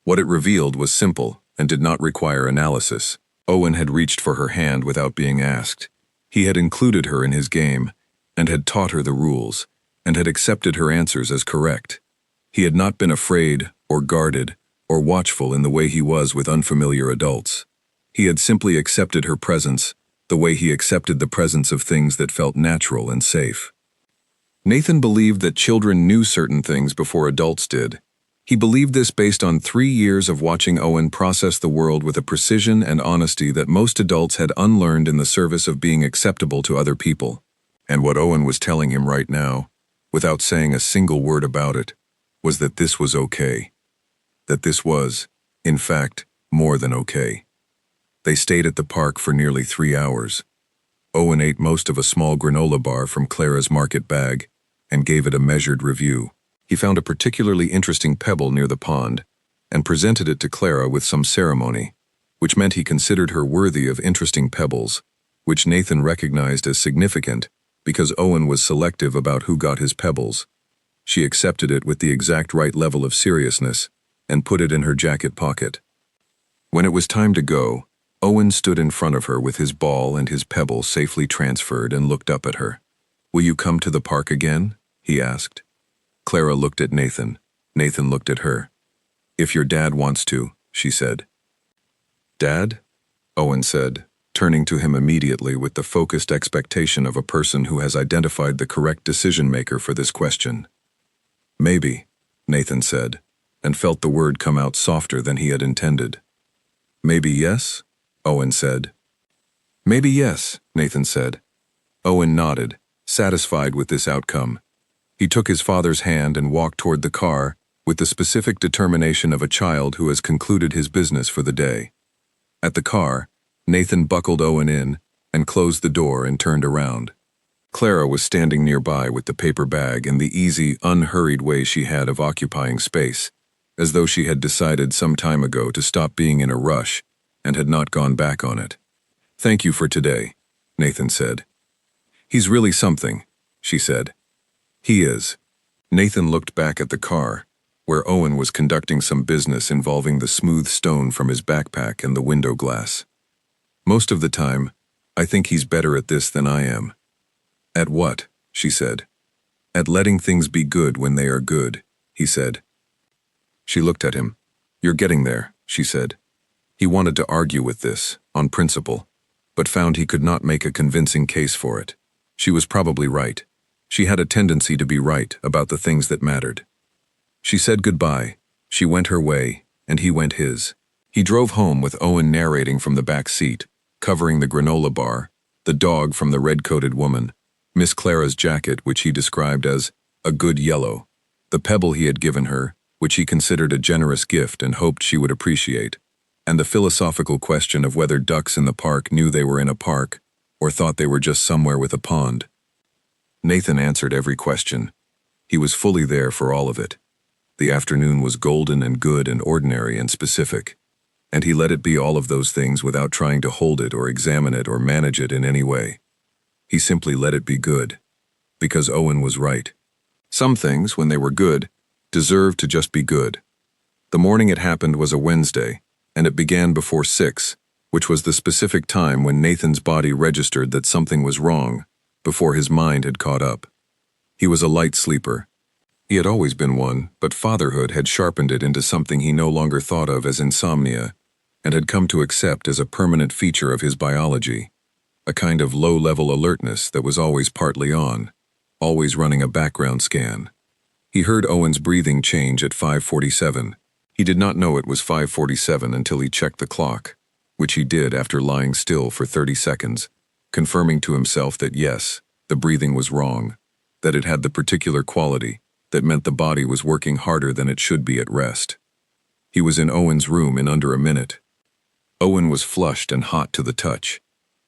What it revealed was simple and did not require analysis. Owen had reached for her hand without being asked. He had included her in his game, and had taught her the rules, and had accepted her answers as correct. He had not been afraid, or guarded, or watchful in the way he was with unfamiliar adults. He had simply accepted her presence, the way he accepted the presence of things that felt natural and safe. Nathan believed that children knew certain things before adults did. He believed this based on 3 years of watching Owen process the world with a precision and honesty that most adults had unlearned in the service of being acceptable to other people. And what Owen was telling him right now, without saying a single word about it, was that this was okay. That this was, in fact, more than okay. They stayed at the park for nearly 3 hours. Owen ate most of a small granola bar from Clara's market bag and gave it a measured review. He found a particularly interesting pebble near the pond and presented it to Clara with some ceremony, which meant he considered her worthy of interesting pebbles, which Nathan recognized as significant because Owen was selective about who got his pebbles. She accepted it with the exact right level of seriousness and put it in her jacket pocket. When it was time to go, Owen stood in front of her with his ball and his pebble safely transferred and looked up at her. "Will you come to the park again?" he asked. Clara looked at Nathan. Nathan looked at her. "If your dad wants to," she said. "Dad?" Owen said, turning to him immediately with the focused expectation of a person who has identified the correct decision-maker for this question. "Maybe," Nathan said, and felt the word come out softer than he had intended. "Maybe yes?" Owen said. "Maybe yes," Nathan said. Owen nodded, satisfied with this outcome. He took his father's hand and walked toward the car with the specific determination of a child who has concluded his business for the day. At the car, Nathan buckled Owen in and closed the door and turned around. Clara was standing nearby with the paper bag in the easy, unhurried way she had of occupying space, as though she had decided some time ago to stop being in a rush and had not gone back on it. "Thank you for today," Nathan said. "He's really something," she said. "He is." Nathan looked back at the car, where Owen was conducting some business involving the smooth stone from his backpack and the window glass. "Most of the time, I think he's better at this than I am." "At what?" she said. "At letting things be good when they are good," he said. She looked at him. "You're getting there," she said. He wanted to argue with this, on principle, but found he could not make a convincing case for it. She was probably right. She had a tendency to be right about the things that mattered. She said goodbye, she went her way, and he went his. He drove home with Owen narrating from the back seat, covering the granola bar, the dog from the red-coated woman, Miss Clara's jacket, which he described as a good yellow, the pebble he had given her, which he considered a generous gift and hoped she would appreciate, and the philosophical question of whether ducks in the park knew they were in a park or thought they were just somewhere with a pond. Nathan answered every question. He was fully there for all of it. The afternoon was golden and good and ordinary and specific, and he let it be all of those things without trying to hold it or examine it or manage it in any way. He simply let it be good, because Owen was right. Some things, when they were good, deserved to just be good. The morning it happened was a Wednesday, and it began before 6, which was the specific time when Nathan's body registered that something was wrong, before his mind had caught up. He was a light sleeper. He had always been one, but fatherhood had sharpened it into something he no longer thought of as insomnia, and had come to accept as a permanent feature of his biology, a kind of low-level alertness that was always partly on, always running a background scan. He heard Owen's breathing change at 5:47. He did not know it was 5:47 until he checked the clock, which he did after lying still for 30 seconds, confirming to himself that yes, the breathing was wrong, that it had the particular quality that meant the body was working harder than it should be at rest. He was in Owen's room in under a minute. Owen was flushed and hot to the touch.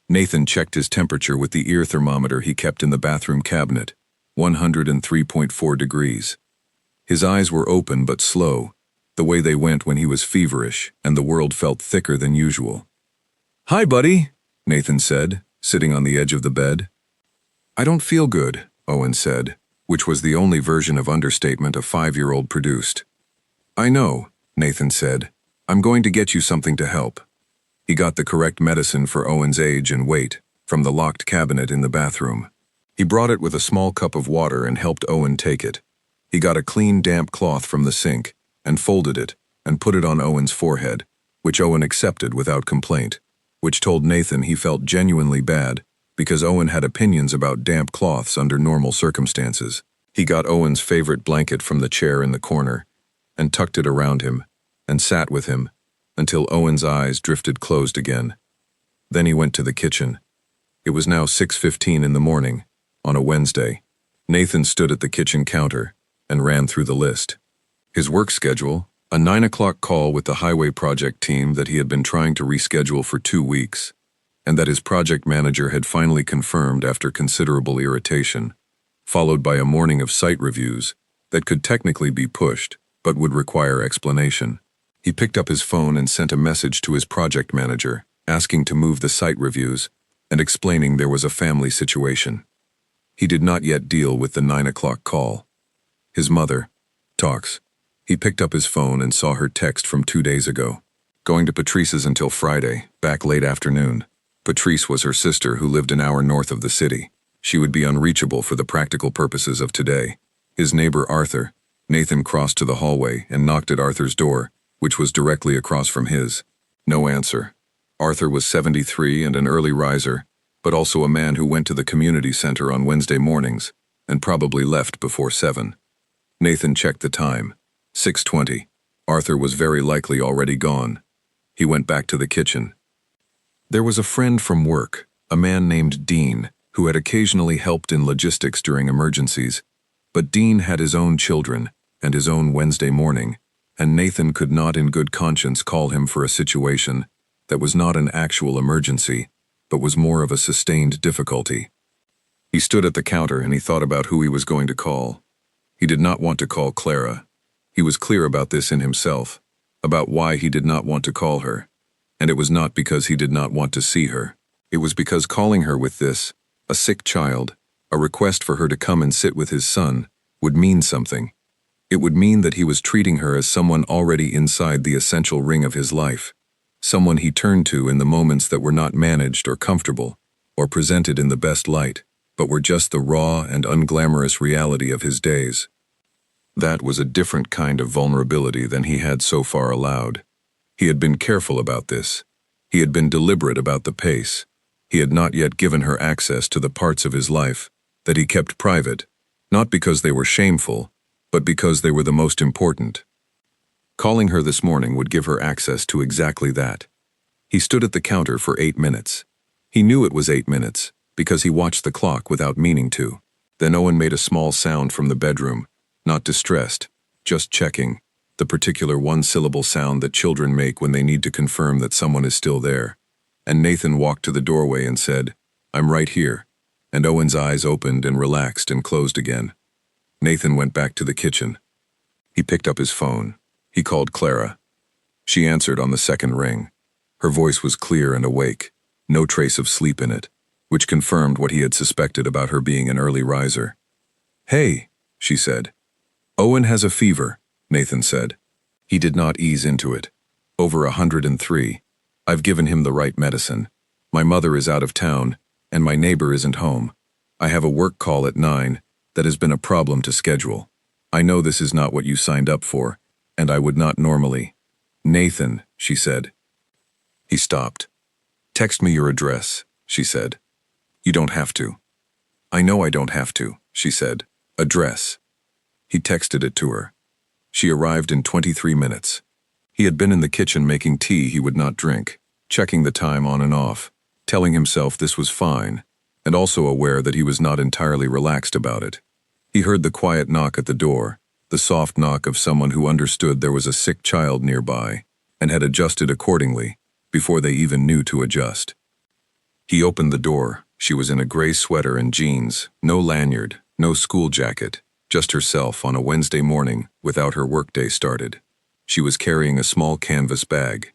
Nathan checked his temperature with the ear thermometer he kept in the bathroom cabinet, 103.4 degrees. His eyes were open but slow, the way they went when he was feverish and the world felt thicker than usual. "Hi, buddy," Nathan said, sitting on the edge of the bed. "I don't feel good," Owen said, which was the only version of understatement a 5-year-old produced. "I know," Nathan said. "I'm going to get you something to help." He got the correct medicine for Owen's age and weight from the locked cabinet in the bathroom. He brought it with a small cup of water and helped Owen take it. He got a clean, damp cloth from the sink and folded it and put it on Owen's forehead, which Owen accepted without complaint, which told Nathan he felt genuinely bad because Owen had opinions about damp cloths under normal circumstances. He got Owen's favorite blanket from the chair in the corner and tucked it around him and sat with him until Owen's eyes drifted closed again. Then he went to the kitchen. It was now 6:15 in the morning, on a Wednesday. Nathan stood at the kitchen counter and ran through the list. His work schedule, a 9 o'clock call with the highway project team that he had been trying to reschedule for 2 weeks, and that his project manager had finally confirmed after considerable irritation, followed by a morning of site reviews that could technically be pushed but would require explanation. He picked up his phone and sent a message to his project manager, asking to move the site reviews and explaining there was a family situation. He did not yet deal with the 9 o'clock call. His mother talks. He picked up his phone and saw her text from 2 days ago. Going to Patrice's until Friday, back late afternoon. Patrice was her sister who lived an hour north of the city. She would be unreachable for the practical purposes of today. His neighbor Arthur, Nathan crossed to the hallway and knocked at Arthur's door, which was directly across from his. No answer. Arthur was 73 and an early riser, but also a man who went to the community center on Wednesday mornings and probably left before 7. Nathan checked the time. 6:20. Arthur was very likely already gone. He went back to the kitchen. There was a friend from work, a man named Dean, who had occasionally helped in logistics during emergencies, but Dean had his own children and his own Wednesday morning, and Nathan could not in good conscience call him for a situation that was not an actual emergency, but was more of a sustained difficulty. He stood at the counter and he thought about who he was going to call. He did not want to call Clara. He was clear about this in himself, about why he did not want to call her, and it was not because he did not want to see her. It was because calling her with this, a sick child, a request for her to come and sit with his son, would mean something. It would mean that he was treating her as someone already inside the essential ring of his life, someone he turned to in the moments that were not managed or comfortable, or presented in the best light, but were just the raw and unglamorous reality of his days. That was a different kind of vulnerability than he had so far allowed. He had been careful about this. He had been deliberate about the pace. He had not yet given her access to the parts of his life that he kept private, not because they were shameful, but because they were the most important. Calling her this morning would give her access to exactly that. He stood at the counter for 8 minutes. He knew it was 8 minutes, because he watched the clock without meaning to. Then Owen made a small sound from the bedroom, not distressed, just checking, the particular one-syllable sound that children make when they need to confirm that someone is still there. And Nathan walked to the doorway and said, "I'm right here," and Owen's eyes opened and relaxed and closed again. Nathan went back to the kitchen. He picked up his phone. He called Clara. She answered on the second ring. Her voice was clear and awake, no trace of sleep in it, which confirmed what he had suspected about her being an early riser. "Hey," she said. "Owen has a fever," Nathan said. He did not ease into it. "Over 103. I've given him the right medicine. My mother is out of town, and my neighbor isn't home. I have a work call at 9 that has been a problem to schedule. I know this is not what you signed up for, and I would not normally." "Nathan," she said. He stopped. "Text me your address," she said. "You don't have to." "I know I don't have to," she said. "Address." He texted it to her. She arrived in 23 minutes. He had been in the kitchen making tea he would not drink, checking the time on and off, telling himself this was fine, and also aware that he was not entirely relaxed about it. He heard the quiet knock at the door, the soft knock of someone who understood there was a sick child nearby, and had adjusted accordingly, before they even knew to adjust. He opened the door. She was in a gray sweater and jeans, no lanyard, no school jacket, just herself on a Wednesday morning without her workday started. She was carrying a small canvas bag.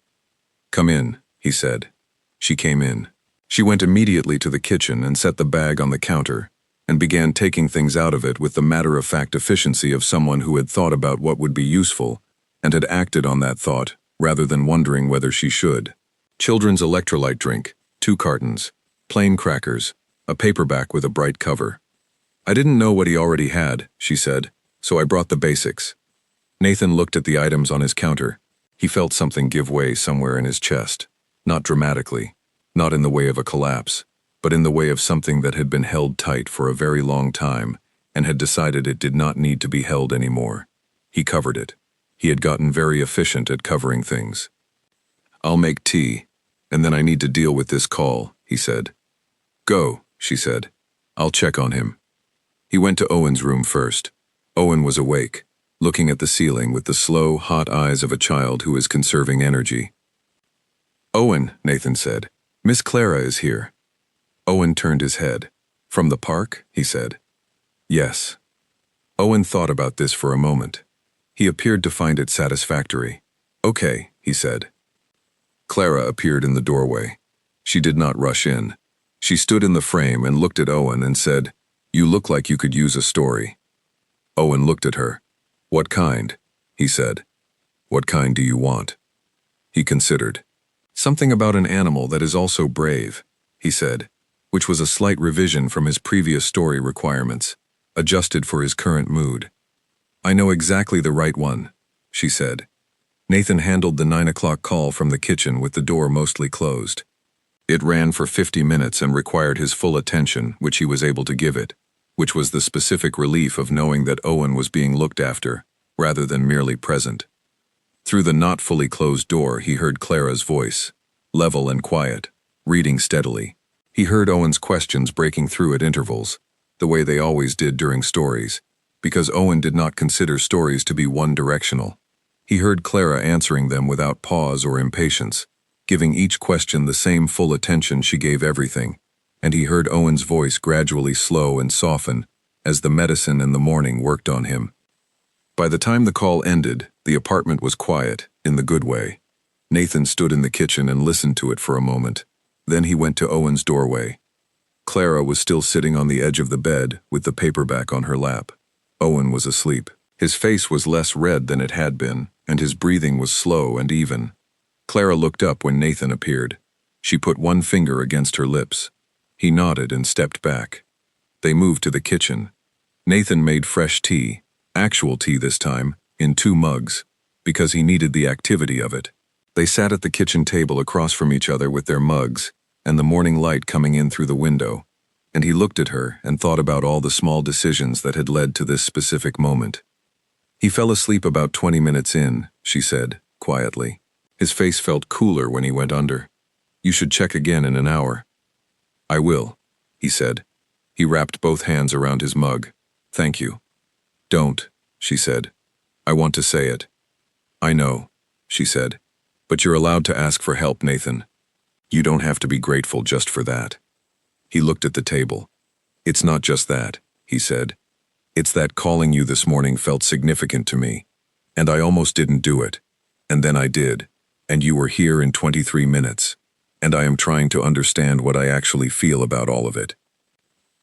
"Come in," he said. She came in. She went immediately to the kitchen and set the bag on the counter, and began taking things out of it with the matter-of-fact efficiency of someone who had thought about what would be useful and had acted on that thought rather than wondering whether she should. Children's electrolyte drink, 2 cartons, plain crackers, a paperback with a bright cover. I didn't know what he already had, she said, so I brought the basics. Nathan looked at the items on his counter. He felt something give way somewhere in his chest. Not dramatically, not in the way of a collapse, but in the way of something that had been held tight for a very long time and had decided it did not need to be held anymore. He covered it. He had gotten very efficient at covering things. I'll make tea, and then I need to deal with this call, he said. Go, she said. I'll check on him. He went to Owen's room first. Owen was awake, looking at the ceiling with the slow, hot eyes of a child who is conserving energy. Owen, Nathan said, Miss Clara is here. Owen turned his head. From the park, he said. Yes. Owen thought about this for a moment. He appeared to find it satisfactory. Okay, he said. Clara appeared in the doorway. She did not rush in. She stood in the frame and looked at Owen and said, You look like you could use a story. Owen looked at her. What kind? He said. What kind do you want? He considered. Something about an animal that is also brave, he said, which was a slight revision from his previous story requirements, adjusted for his current mood. I know exactly the right one, she said. Nathan handled the 9 o'clock call from the kitchen with the door mostly closed. It ran for 50 minutes and required his full attention, which he was able to give it, which was the specific relief of knowing that Owen was being looked after, rather than merely present. Through the not fully closed door, he heard Clara's voice, level and quiet, reading steadily. He heard Owen's questions breaking through at intervals, the way they always did during stories, because Owen did not consider stories to be one-directional. He heard Clara answering them without pause or impatience, giving each question the same full attention she gave everything, and he heard Owen's voice gradually slow and soften as the medicine in the morning worked on him. By the time the call ended, the apartment was quiet, in the good way. Nathan stood in the kitchen and listened to it for a moment. Then he went to Owen's doorway. Clara was still sitting on the edge of the bed with the paperback on her lap. Owen was asleep. His face was less red than it had been, and his breathing was slow and even. Clara looked up when Nathan appeared. She put one finger against her lips. He nodded and stepped back. They moved to the kitchen. Nathan made fresh tea, actual tea this time, in 2 mugs, because he needed the activity of it. They sat at the kitchen table across from each other with their mugs, and the morning light coming in through the window, and he looked at her and thought about all the small decisions that had led to this specific moment. He fell asleep about 20 minutes in, she said, quietly. His face felt cooler when he went under. You should check again in an hour. I will, he said. He wrapped both hands around his mug. Thank you. Don't, she said. I want to say it. I know, she said. But you're allowed to ask for help, Nathan. You don't have to be grateful just for that. He looked at the table. It's not just that, he said. It's that calling you this morning felt significant to me, and I almost didn't do it. And then I did, and you were here in 23 minutes, and I am trying to understand what I actually feel about all of it.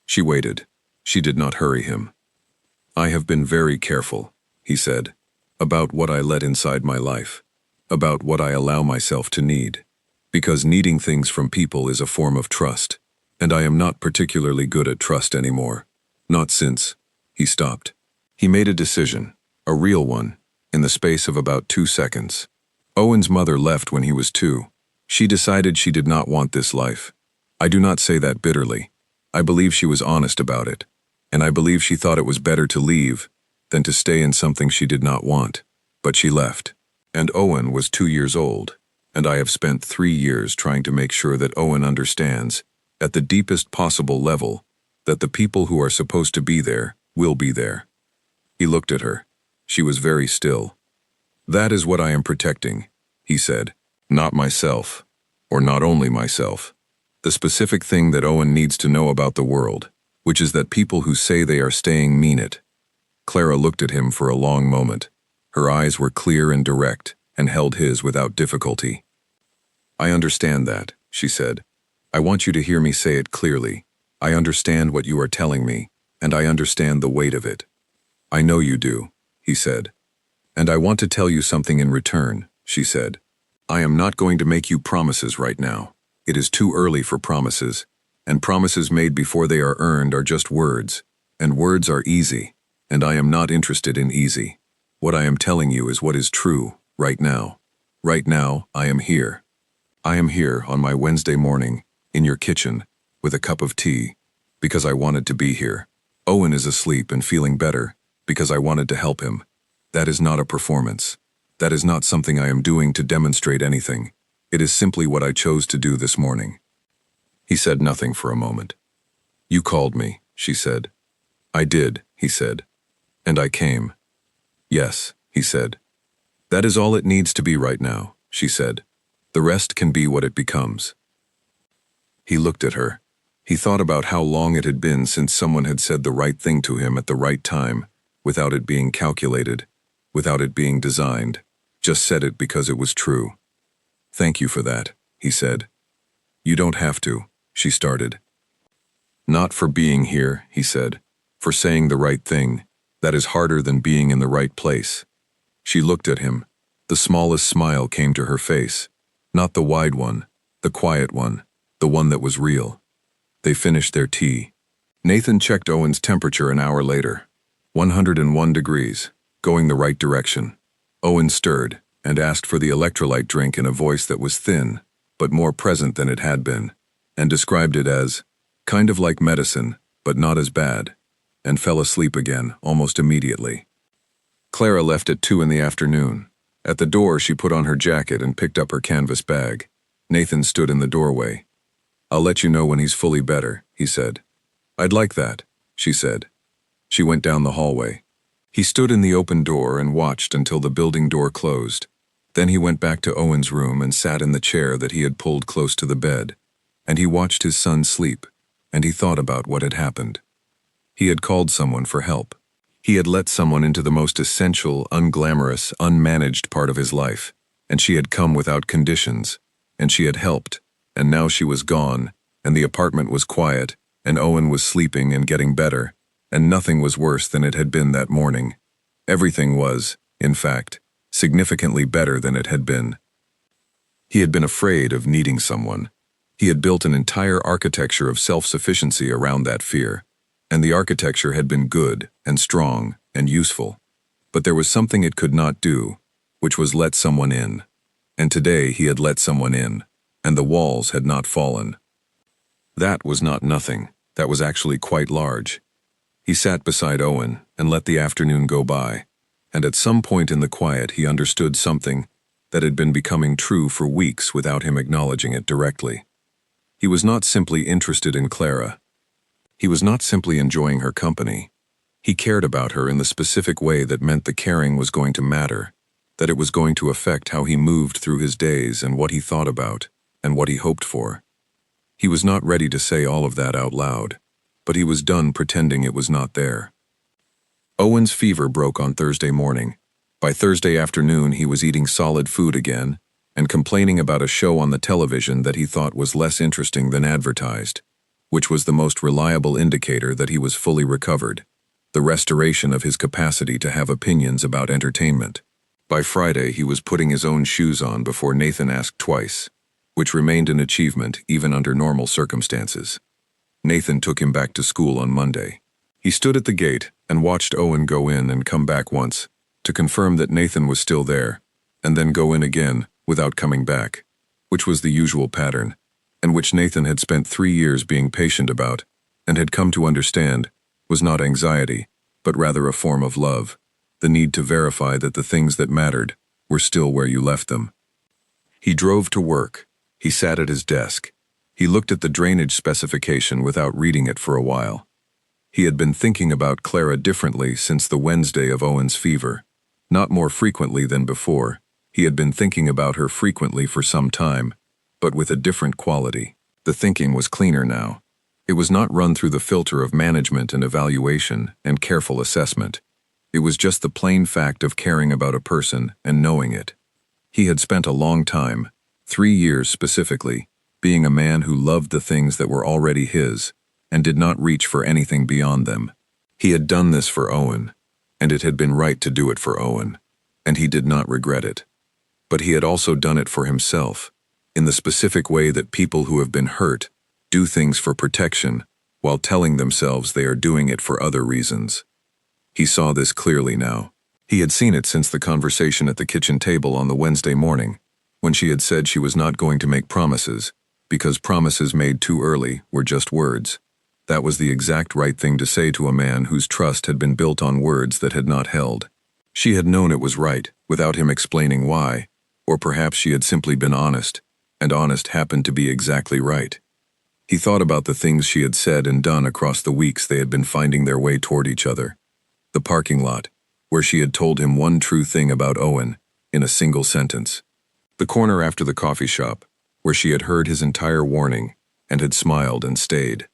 She waited. She did not hurry him. I have been very careful, he said, about what I let inside my life, about what I allow myself to need, because needing things from people is a form of trust, and I am not particularly good at trust anymore. Not since. He stopped. He made a decision, a real one, in the space of about 2 seconds. Owen's mother left when he was 2. She decided she did not want this life. I do not say that bitterly. I believe she was honest about it, and I believe she thought it was better to leave than to stay in something she did not want. But she left. And Owen was 2 years old, and I have spent 3 years trying to make sure that Owen understands, at the deepest possible level, that the people who are supposed to be there will be there. He looked at her. She was very still. That is what I am protecting, he said. Not myself, or not only myself. The specific thing that Owen needs to know about the world, which is that people who say they are staying mean it. Clara looked at him for a long moment. Her eyes were clear and direct, and held his without difficulty. I understand that, she said. I want you to hear me say it clearly. I understand what you are telling me, and I understand the weight of it. I know you do, he said. And I want to tell you something in return, she said. I am not going to make you promises right now. It is too early for promises, and promises made before they are earned are just words, and words are easy, and I am not interested in easy. What I am telling you is what is true, right now. Right now, I am here. I am here on my Wednesday morning, in your kitchen, with a cup of tea, because I wanted to be here. Owen is asleep and feeling better, because I wanted to help him. That is not a performance. That is not something I am doing to demonstrate anything. It is simply what I chose to do this morning. He said nothing for a moment. You called me, she said. I did, he said. And I came. Yes, he said. That is all it needs to be right now, she said. The rest can be what it becomes. He looked at her. He thought about how long it had been since someone had said the right thing to him at the right time, without it being calculated, without it being designed, just said it because it was true. Thank you for that, he said. You don't have to, she started. Not for being here, he said, for saying the right thing. That is harder than being in the right place. She looked at him. The smallest smile came to her face. Not the wide one, the quiet one, the one that was real. They finished their tea. Nathan checked Owen's temperature an hour later. 101 degrees, going the right direction. Owen stirred and asked for the electrolyte drink in a voice that was thin, but more present than it had been, and described it as, kind of like medicine, but not as bad, and fell asleep again almost immediately. Clara left at 2 in the afternoon. At the door, she put on her jacket and picked up her canvas bag. Nathan stood in the doorway. I'll let you know when he's fully better, he said. I'd like that, she said. She went down the hallway. He stood in the open door and watched until the building door closed. Then he went back to Owen's room and sat in the chair that he had pulled close to the bed. And he watched his son sleep, and he thought about what had happened. He had called someone for help. He had let someone into the most essential, unglamorous, unmanaged part of his life, and she had come without conditions, and she had helped, and now she was gone, and the apartment was quiet, and Owen was sleeping and getting better, and nothing was worse than it had been that morning. Everything was, in fact, significantly better than it had been. He had been afraid of needing someone. He had built an entire architecture of self-sufficiency around that fear, and the architecture had been good and strong and useful. But there was something it could not do, which was let someone in. And today he had let someone in, and the walls had not fallen. That was not nothing. That was actually quite large. He sat beside Owen and let the afternoon go by, and at some point in the quiet he understood something that had been becoming true for weeks without him acknowledging it directly. He was not simply interested in Clara. He was not simply enjoying her company. He cared about her in the specific way that meant the caring was going to matter, that it was going to affect how he moved through his days and what he thought about, and what he hoped for. He was not ready to say all of that out loud, but he was done pretending it was not there. Owen's fever broke on Thursday morning. By Thursday afternoon he was eating solid food again, and complaining about a show on the television that he thought was less interesting than advertised, which was the most reliable indicator that he was fully recovered, the restoration of his capacity to have opinions about entertainment. By Friday he was putting his own shoes on before Nathan asked twice, which remained an achievement even under normal circumstances. Nathan took him back to school on Monday. He stood at the gate and watched Owen go in and come back once, to confirm that Nathan was still there, and then go in again without coming back, which was the usual pattern, and which Nathan had spent 3 years being patient about, and had come to understand, was not anxiety, but rather a form of love, the need to verify that the things that mattered were still where you left them. He drove to work. He sat at his desk. He looked at the drainage specification without reading it for a while. He had been thinking about Clara differently since the Wednesday of Owen's fever. Not more frequently than before. He had been thinking about her frequently for some time, but with a different quality. The thinking was cleaner now. It was not run through the filter of management and evaluation and careful assessment. It was just the plain fact of caring about a person and knowing it. He had spent a long time, 3 years specifically, being a man who loved the things that were already his and did not reach for anything beyond them. He had done this for Owen, and it had been right to do it for Owen, and he did not regret it. But he had also done it for himself, in the specific way that people who have been hurt do things for protection while telling themselves they are doing it for other reasons. He saw this clearly now. He had seen it since the conversation at the kitchen table on the Wednesday morning, when she had said she was not going to make promises, because promises made too early were just words. That was the exact right thing to say to a man whose trust had been built on words that had not held. She had known it was right, without him explaining why, or perhaps she had simply been honest, and honest happened to be exactly right. He thought about the things she had said and done across the weeks they had been finding their way toward each other. The parking lot, where she had told him one true thing about Owen, in a single sentence. The corner after the coffee shop, where she had heard his entire warning, and had smiled and stayed.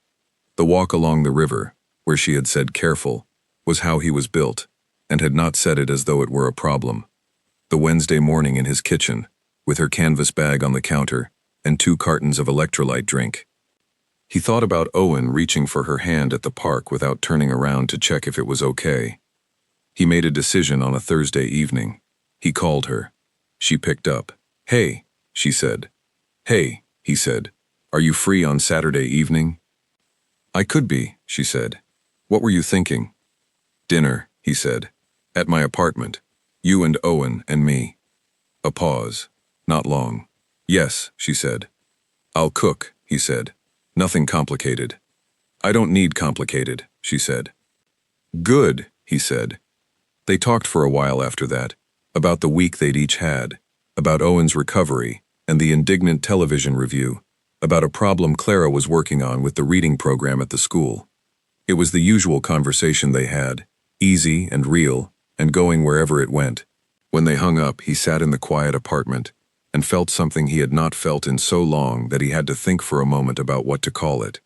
The walk along the river, where she had said careful, was how he was built, and had not said it as though it were a problem. The Wednesday morning in his kitchen, with her canvas bag on the counter, and 2 cartons of electrolyte drink. He thought about Owen reaching for her hand at the park without turning around to check if it was okay. He made a decision on a Thursday evening. He called her. She picked up. "Hey," she said. "Hey," he said. "Are you free on Saturday evening?" "I could be," she said. "What were you thinking?" "Dinner," he said. "At my apartment. You and Owen and me." A pause. Not long. "Yes," she said. "I'll cook," he said. "Nothing complicated." "I don't need complicated," she said. "Good," he said. They talked for a while after that, about the week they'd each had, about Owen's recovery and the indignant television review, about a problem Clara was working on with the reading program at the school. It was the usual conversation they had, easy and real, and going wherever it went. When they hung up, he sat in the quiet apartment and felt something he had not felt in so long that he had to think for a moment about what to call it.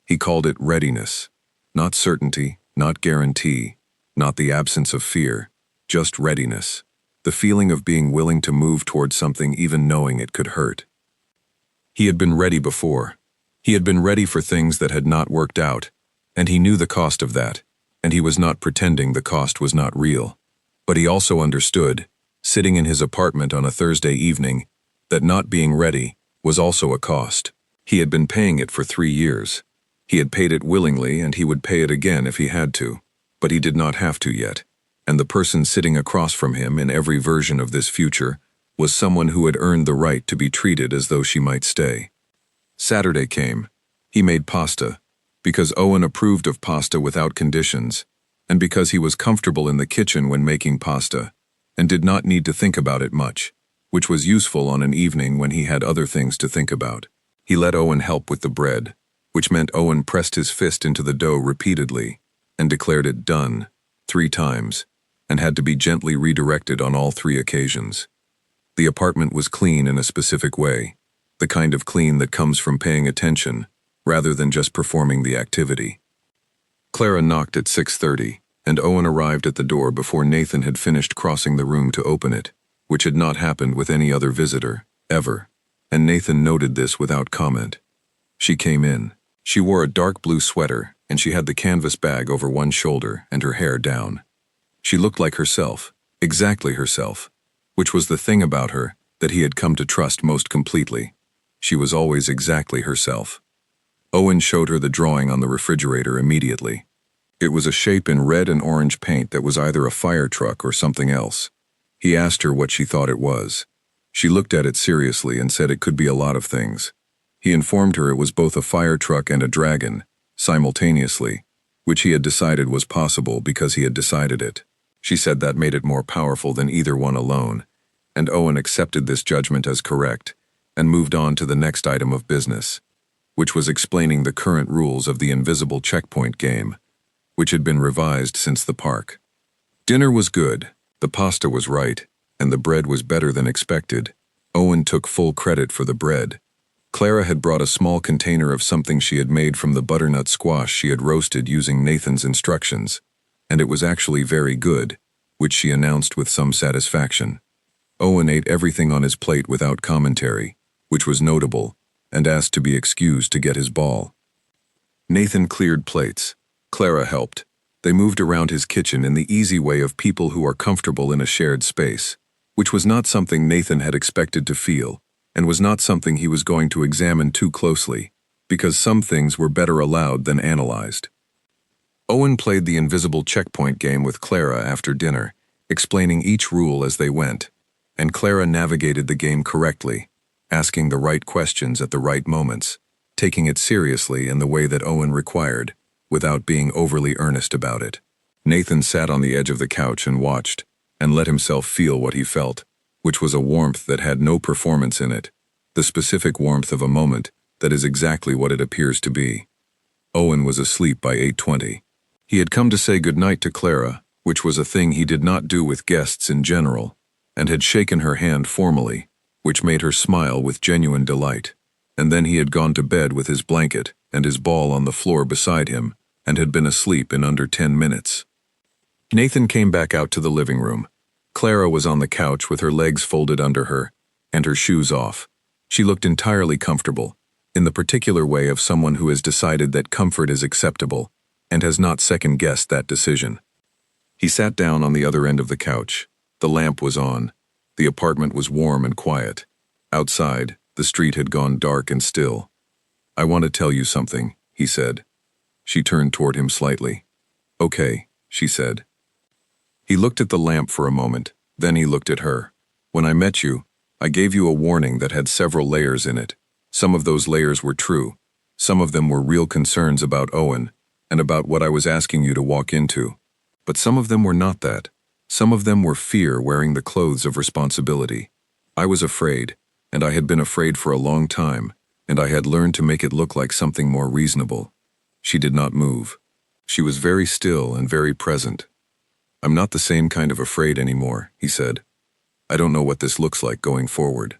He called it readiness. Not certainty, not guarantee, not the absence of fear, just readiness. The feeling of being willing to move toward something even knowing it could hurt. He had been ready before. He had been ready for things that had not worked out, and he knew the cost of that, and he was not pretending the cost was not real. But he also understood, sitting in his apartment on a Thursday evening, that not being ready was also a cost. He had been paying it for 3 years. He had paid it willingly, and he would pay it again if he had to, but he did not have to yet. And the person sitting across from him in every version of this future was someone who had earned the right to be treated as though she might stay. Saturday came. He made pasta, because Owen approved of pasta without conditions, and because he was comfortable in the kitchen when making pasta, and did not need to think about it much, which was useful on an evening when he had other things to think about. He let Owen help with the bread, which meant Owen pressed his fist into the dough repeatedly, and declared it done, 3 times, and had to be gently redirected on all 3 occasions. The apartment was clean in a specific way, the kind of clean that comes from paying attention, rather than just performing the activity. Clara knocked at 6:30, and Owen arrived at the door before Nathan had finished crossing the room to open it, which had not happened with any other visitor, ever, and Nathan noted this without comment. She came in. She wore a dark blue sweater, and she had the canvas bag over one shoulder and her hair down. She looked like herself, exactly herself, which was the thing about her that he had come to trust most completely. She was always exactly herself. Owen showed her the drawing on the refrigerator immediately. It was a shape in red and orange paint that was either a fire truck or something else. He asked her what she thought it was. She looked at it seriously and said it could be a lot of things. He informed her it was both a fire truck and a dragon, simultaneously, which he had decided was possible because he had decided it. She said that made it more powerful than either one alone, and Owen accepted this judgment as correct and moved on to the next item of business, which was explaining the current rules of the invisible checkpoint game, which had been revised since the park. Dinner was good, the pasta was right, and the bread was better than expected. Owen took full credit for the bread. Clara had brought a small container of something she had made from the butternut squash she had roasted using Nathan's instructions, and it was actually very good, which she announced with some satisfaction. Owen ate everything on his plate without commentary, which was notable, and asked to be excused to get his ball. Nathan cleared plates. Clara helped. They moved around his kitchen in the easy way of people who are comfortable in a shared space. which was not something Nathan had expected to feel, and was not something he was going to examine too closely, because some things were better allowed than analyzed. Owen played the invisible checkpoint game with Clara after dinner, explaining each rule as they went, and Clara navigated the game correctly, asking the right questions at the right moments, taking it seriously in the way that Owen required, without being overly earnest about it. Nathan sat on the edge of the couch and watched, and let himself feel what he felt, which was a warmth that had no performance in it, the specific warmth of a moment that is exactly what it appears to be. Owen was asleep by 8:20. He had come to say goodnight to Clara, which was a thing he did not do with guests in general, and had shaken her hand formally, which made her smile with genuine delight. And then he had gone to bed with his blanket and his ball on the floor beside him, and had been asleep in under 10 minutes. Nathan came back out to the living room. Clara was on the couch with her legs folded under her, and her shoes off. She looked entirely comfortable, in the particular way of someone who has decided that comfort is acceptable, and has not second-guessed that decision. He sat down on the other end of the couch. The lamp was on. The apartment was warm and quiet. Outside, the street had gone dark and still. "I want to tell you something," he said. She turned toward him slightly. "Okay," she said. He looked at the lamp for a moment, then he looked at her. "When I met you, I gave you a warning that had several layers in it. Some of those layers were true. Some of them were real concerns about Owen, and about what I was asking you to walk into. But some of them were not that. Some of them were fear wearing the clothes of responsibility. I was afraid, and I had been afraid for a long time, and I had learned to make it look like something more reasonable." She did not move. She was very still and very present. "I'm not the same kind of afraid anymore," he said. "I don't know what this looks like going forward.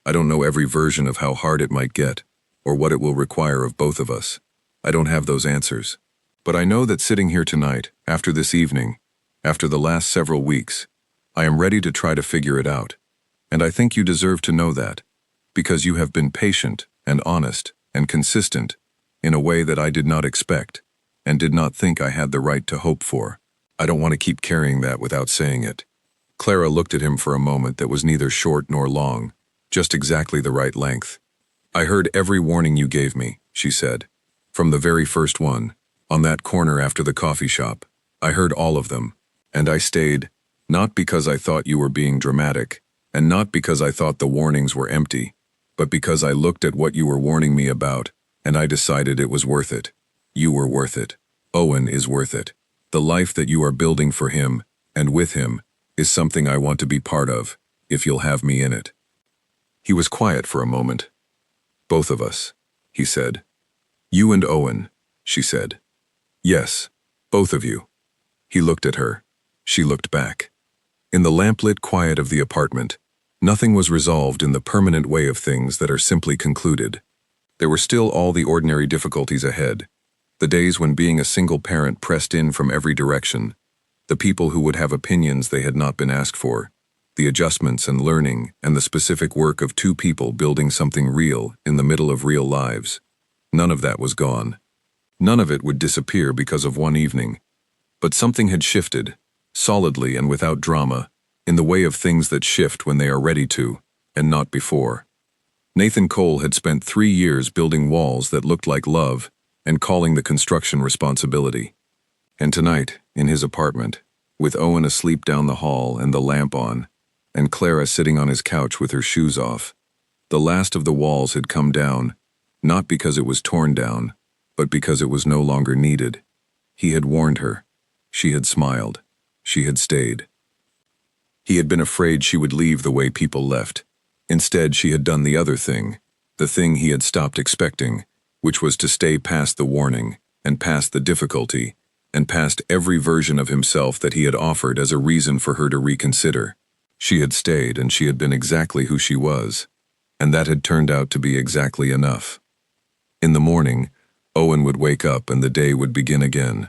I don't know every version of how hard it might get, or what it will require of both of us. I don't have those answers. But I know that sitting here tonight, after this evening, after the last several weeks, I am ready to try to figure it out. And I think you deserve to know that, because you have been patient and honest and consistent in a way that I did not expect and did not think I had the right to hope for. I don't want to keep carrying that without saying it." Clara looked at him for a moment that was neither short nor long, just exactly the right length. "I heard every warning you gave me," she said. "From the very first one, on that corner after the coffee shop. I heard all of them, and I stayed, not because I thought you were being dramatic, and not because I thought the warnings were empty, but because I looked at what you were warning me about, and I decided it was worth it. You were worth it. Owen is worth it. The life that you are building for him, and with him, is something I want to be part of, if you'll have me in it." He was quiet for a moment. "Both of us," he said. "You and Owen," she said. "Yes, both of you." He looked at her. She looked back. In the lamplit quiet of the apartment, nothing was resolved in the permanent way of things that are simply concluded. There were still all the ordinary difficulties ahead, the days when being a single parent pressed in from every direction, the people who would have opinions they had not been asked for, the adjustments and learning and the specific work of two people building something real in the middle of real lives. None of that was gone. None of it would disappear because of one evening. But something had shifted, solidly and without drama, in the way of things that shift when they are ready to, and not before. Nathan Cole had spent 3 years building walls that looked like love and calling the construction responsibility. And tonight, in his apartment, with Owen asleep down the hall and the lamp on, and Clara sitting on his couch with her shoes off, the last of the walls had come down, not because it was torn down, but because it was no longer needed. He had warned her. She had smiled. She had stayed. He had been afraid she would leave the way people left. Instead, she had done the other thing, the thing he had stopped expecting, which was to stay past the warning, and past the difficulty, and past every version of himself that he had offered as a reason for her to reconsider. She had stayed, and she had been exactly who she was, and that had turned out to be exactly enough. In the morning, Owen would wake up and the day would begin again.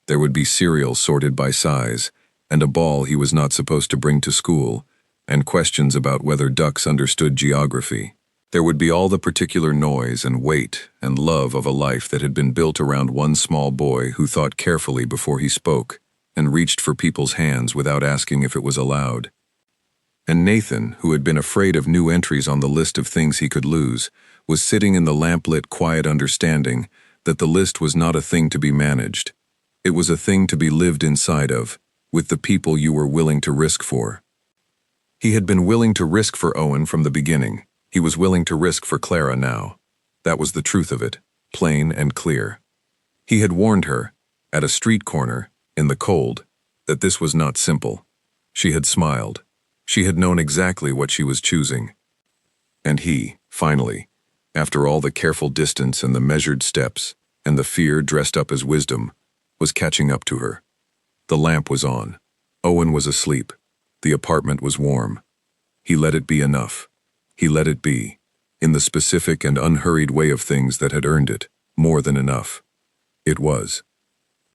There would be cereal sorted by size, and a ball he was not supposed to bring to school, and questions about whether ducks understood geography. There would be all the particular noise and weight and love of a life that had been built around one small boy who thought carefully before he spoke and reached for people's hands without asking if it was allowed. And Nathan, who had been afraid of new entries on the list of things he could lose, was sitting in the lamplit quiet understanding that the list was not a thing to be managed. It was a thing to be lived inside of, with the people you were willing to risk for. He had been willing to risk for Owen from the beginning. He was willing to risk for Clara now. That was the truth of it, plain and clear. He had warned her, at a street corner, in the cold, that this was not simple. She had smiled. She had known exactly what she was choosing. And he, finally, after all the careful distance and the measured steps, and the fear dressed up as wisdom, was catching up to her. The lamp was on. Owen was asleep. The apartment was warm. He let it be enough. He let it be, in the specific and unhurried way of things that had earned it, more than enough. It was.